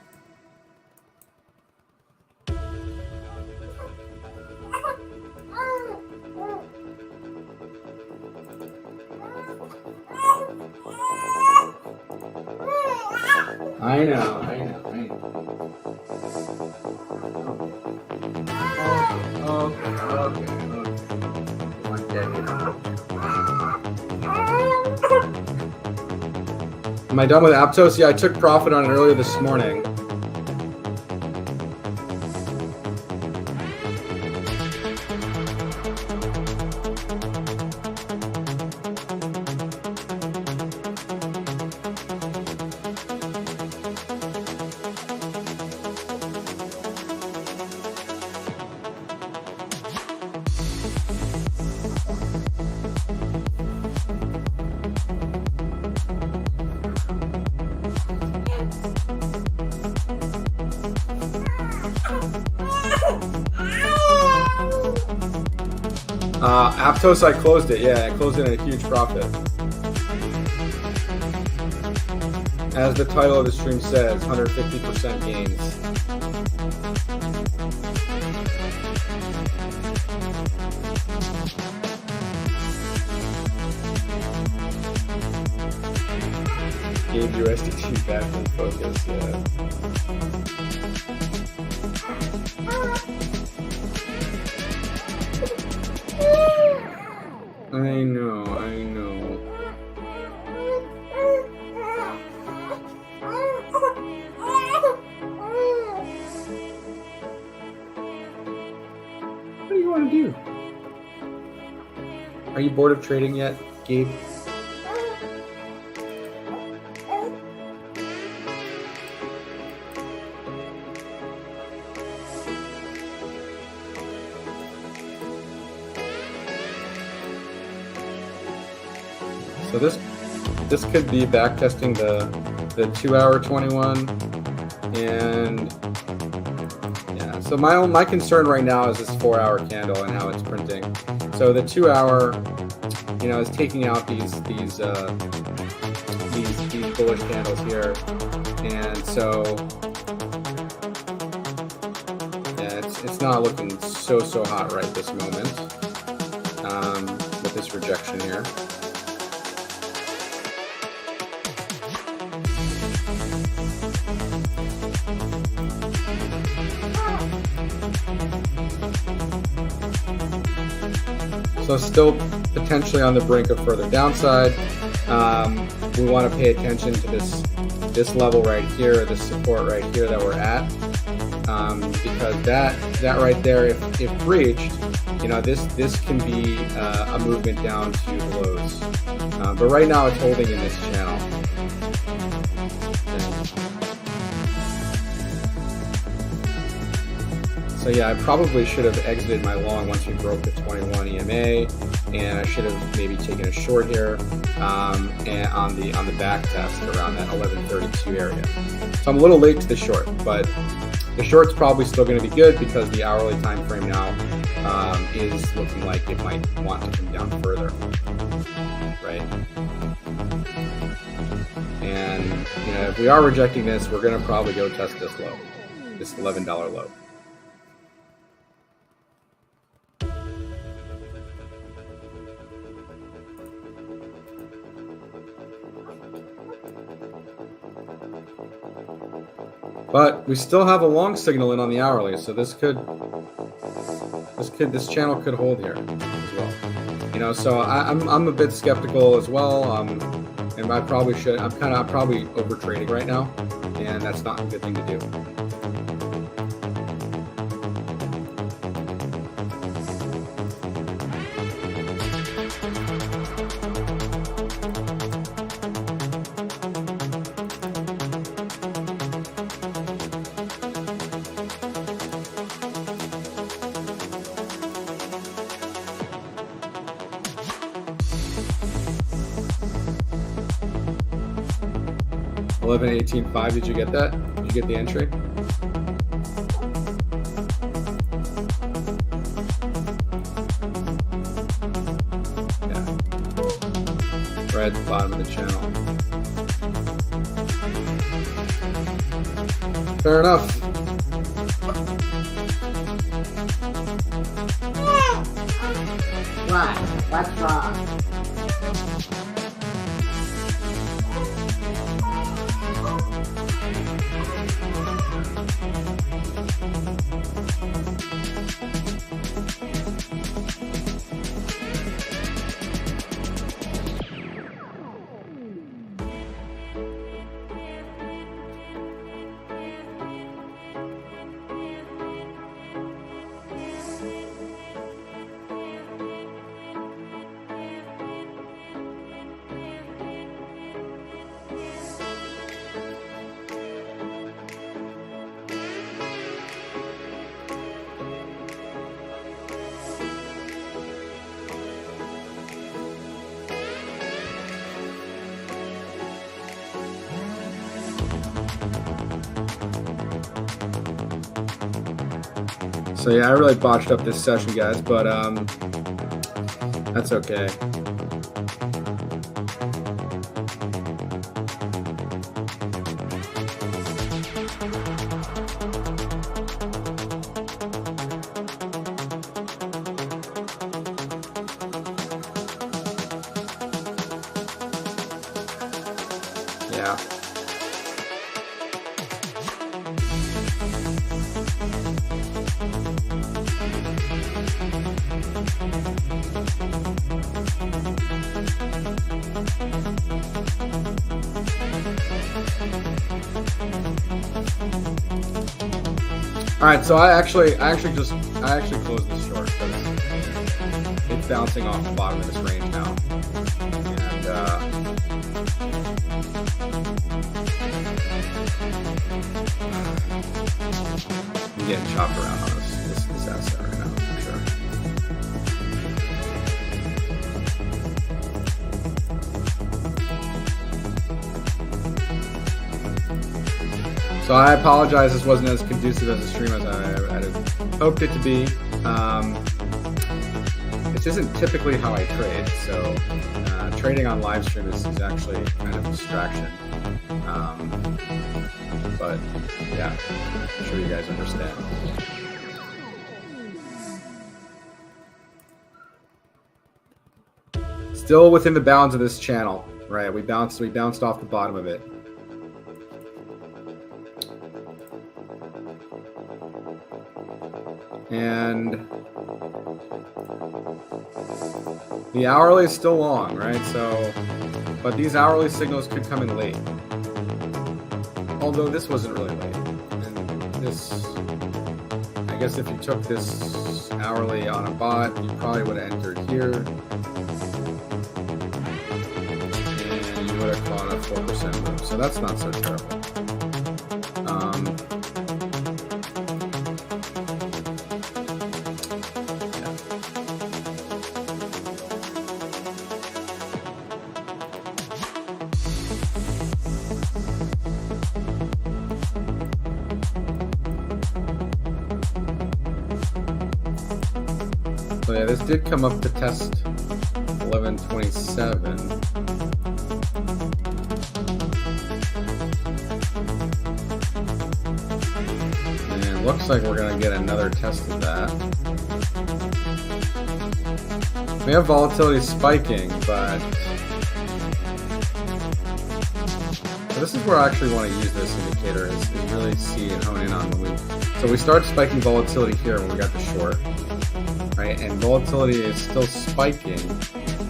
I know. Okay. Am I done with Aptos? Yeah, I took profit on it earlier this morning. Aptos, I closed it. Yeah, I closed it at a huge profit. As the title of the stream says, 150% gains. Gabe USDT back in focus, yeah. I know. What do you want to do? Are you bored of trading yet, Gabe? So this could be back testing the 2 hour 21, and yeah. So my concern right now is this 4 hour candle and how it's printing. So the 2 hour, is taking out these bullish candles here, and so yeah, it's not looking so hot right this moment with this rejection here. So still potentially on the brink of further downside. We want to pay attention to this level right here, this support right here that we're at, because that right there, if breached, this can be a movement down to the lows. But right now it's holding in this channel. So yeah, I probably should have exited my long once we broke the 21 EMA, and I should have maybe taken a short here and on the back test around that 1132 area. So I'm a little late to the short, but the short's probably still going to be good because the hourly time frame now is looking like it might want to come down further, right? And if we are rejecting this, we're going to probably go test this low, this $11 low. But we still have a long signal in on the hourly, so this channel could hold here as well. So I'm a bit skeptical as well, and I probably should. I'm probably over trading right now, and that's not a good thing to do. 11.18.5. Did you get that? Did you get the entry? Yeah. Right at the bottom of the channel. Fair enough. What? What's wrong? So yeah, I really botched up this session, guys, but that's okay. Yeah. All right, so I actually closed this short because it's bouncing off the bottom of this range now, and I'm getting chopped around on this asset right now for sure. So I apologize. This wasn't as conducive as a stream as I had hoped it to be. This isn't typically how I trade, so trading on live stream is actually kind of a distraction. But yeah, I'm sure you guys understand. Still within the bounds of this channel, right? We bounced off the bottom of it. And the hourly is still long, right? So, but these hourly signals could come in late. Although this wasn't really late. And this, I guess if you took this hourly on a bot, you probably would have entered here. And you would have caught a 4% move. So that's not so terrible. So yeah, this did come up to test 1127. And it looks like we're going to get another test of that. We have volatility spiking, but this is where I actually want to use this indicator is really see and hone in on when we. So we started spiking volatility here when we got the short. Right, and volatility is still spiking,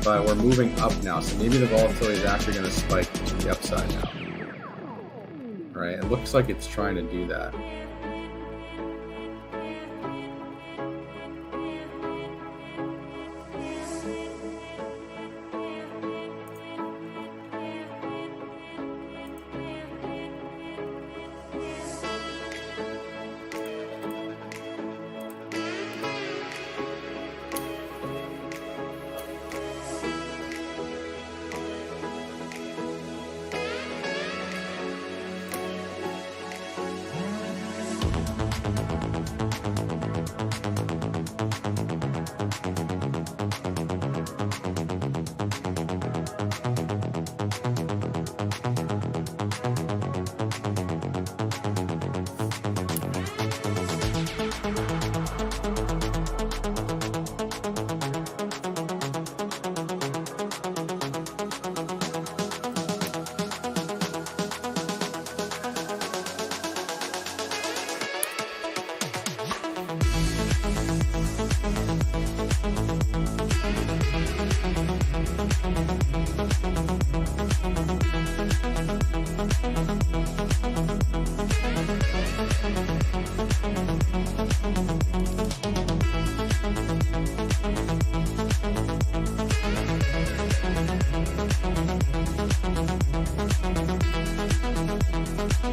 but we're moving up now. So maybe the volatility is actually going to spike to the upside now. Right, it looks like it's trying to do that.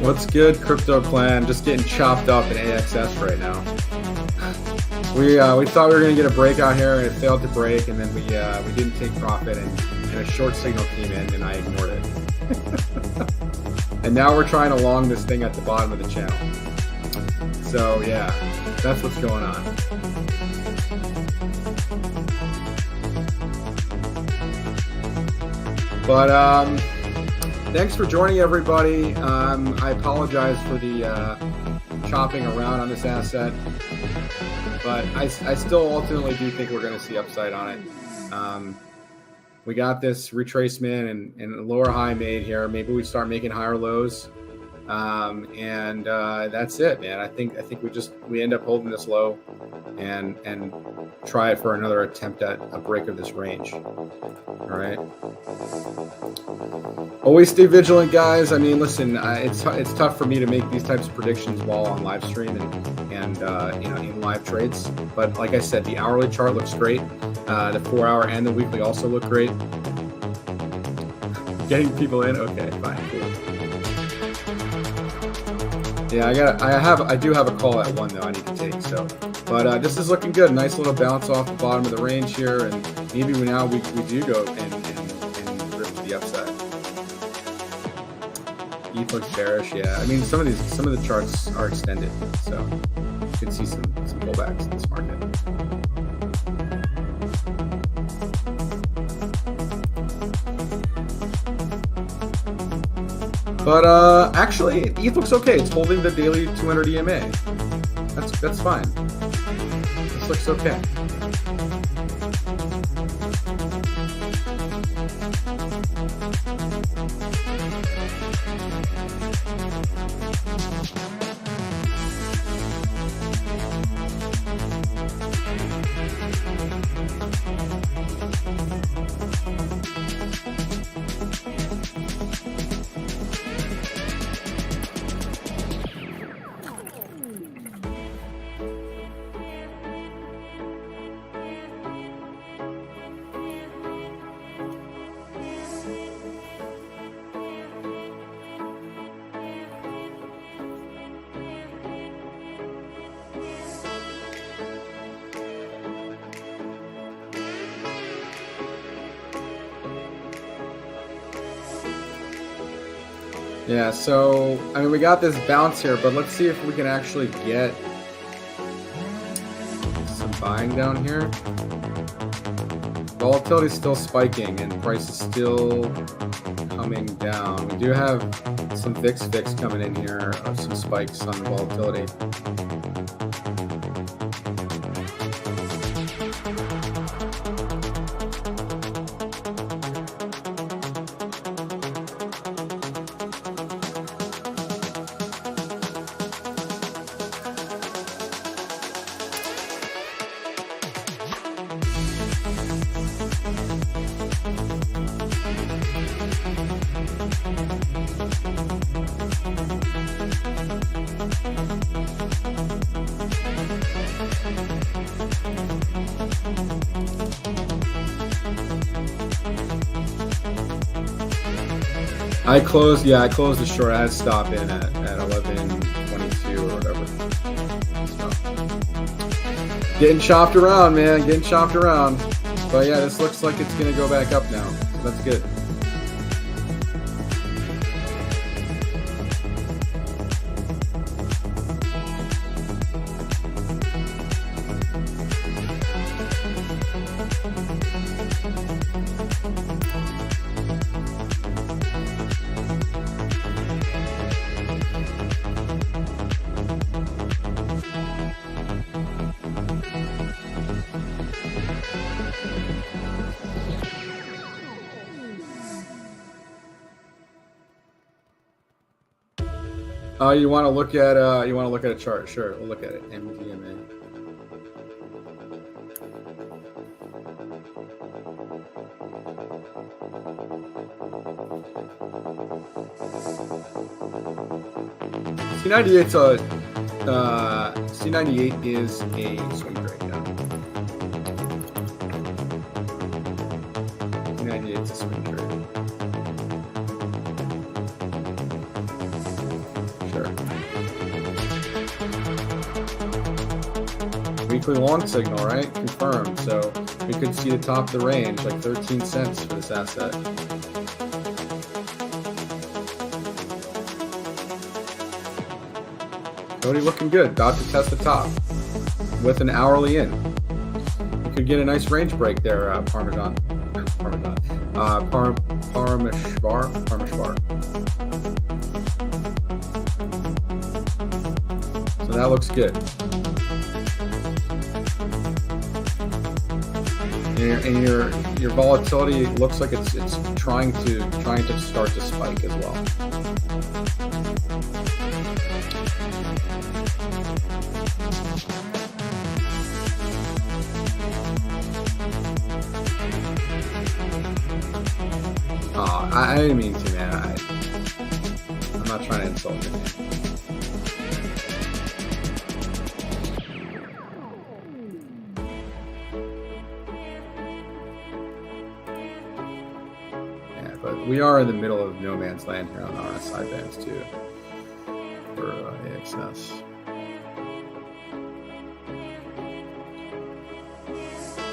What's good, Crypto Clan? Just getting chopped up in AXS right now. We thought we were going to get a breakout here, and it failed to break, and then we didn't take profit, and a short signal came in, and I ignored it. And now we're trying to long this thing at the bottom of the channel. So yeah, that's what's going on. But thanks for joining, everybody. I apologize for the chopping around on this asset, but I still ultimately do think we're going to see upside on it. we got this retracement and a lower high made here. Maybe we start making higher lows, and that's it, man. I think we end up holding this low and try it for another attempt at a break of this range. All right. Always stay vigilant, guys. I mean, listen, it's tough for me to make these types of predictions while on live stream and in live trades. But like I said, the hourly chart looks great. The 4 hour and the weekly also look great. Getting people in, okay, fine, cool. Yeah, I do have a call at 1 though I need to take. So, but this is looking good. Nice little bounce off the bottom of the range here, and maybe we do go and rip to the upside. ETH looks bearish, yeah. I mean, some of the charts are extended, so you can see some pullbacks in this market. But actually, ETH looks okay. It's holding the daily 200 EMA. That's fine. This looks okay. Yeah, so, I mean, we got this bounce here, but let's see if we can actually get some buying down here. Volatility is still spiking and price is still coming down. We do have some VIX coming in here, or some spikes on the volatility. I closed the short. I had to stop in at 11:22 or whatever. So, getting chopped around, man. Getting chopped around. But yeah, this looks like it's gonna go back up now. So that's good. You want to look at a chart? Sure, we'll look at it. MDMA. C98 is a swing trade. Yeah. C98 is a swing trade. Weekly long signal, right? Confirmed. So we could see the top of the range, like 13 cents for this asset. Cody looking good. About to test the top with an hourly in. You could get a nice range break there, Parmeshvar. So that looks good. And your volatility looks like it's trying to start to spike as well. Oh, I didn't mean to, man. I'm not trying to insult you, man. Yeah, but we are in the middle of no man's land here on our side bands too for AXS.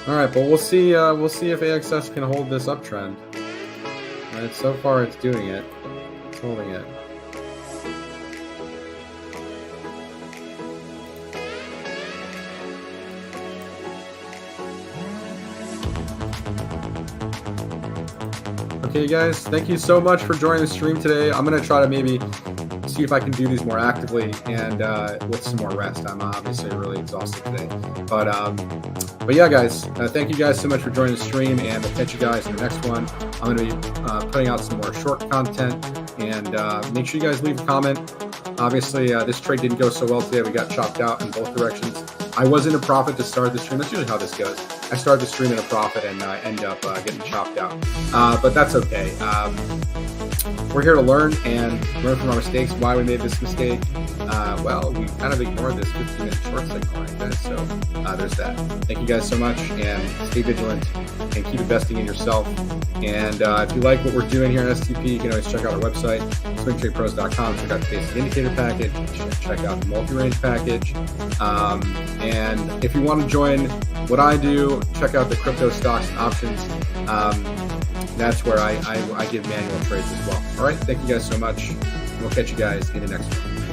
All right, but we'll see if AXS can hold this uptrend. Right, so far it's doing it. It's holding it. Okay, guys, thank you so much for joining the stream today. I'm going to try to maybe see if I can do these more actively and with some more rest. I'm obviously really exhausted today. But yeah, guys, thank you guys so much for joining the stream, and we'll catch you guys in the next one. I'm going to be putting out some more short content, and make sure you guys leave a comment. Obviously, this trade didn't go so well today. We got chopped out in both directions. I was in a profit to start the stream. That's usually how this goes. I start the stream in a profit and end up getting chopped out. But that's okay. We're here to learn from our mistakes, why we made this mistake. Well, we kind of ignored this 15-minute short signal, right, guys? So there's that. Thank you guys so much, and stay vigilant and keep investing in yourself. And if you like what we're doing here at STP, you can always check out our website, swingtradepros.com. Check out the basic indicator package. Check out the multi-range package. And if you want to join what I do, check out the crypto stocks and options. That's where I give manual trades as well. All right. Thank you guys so much. We'll catch you guys in the next one.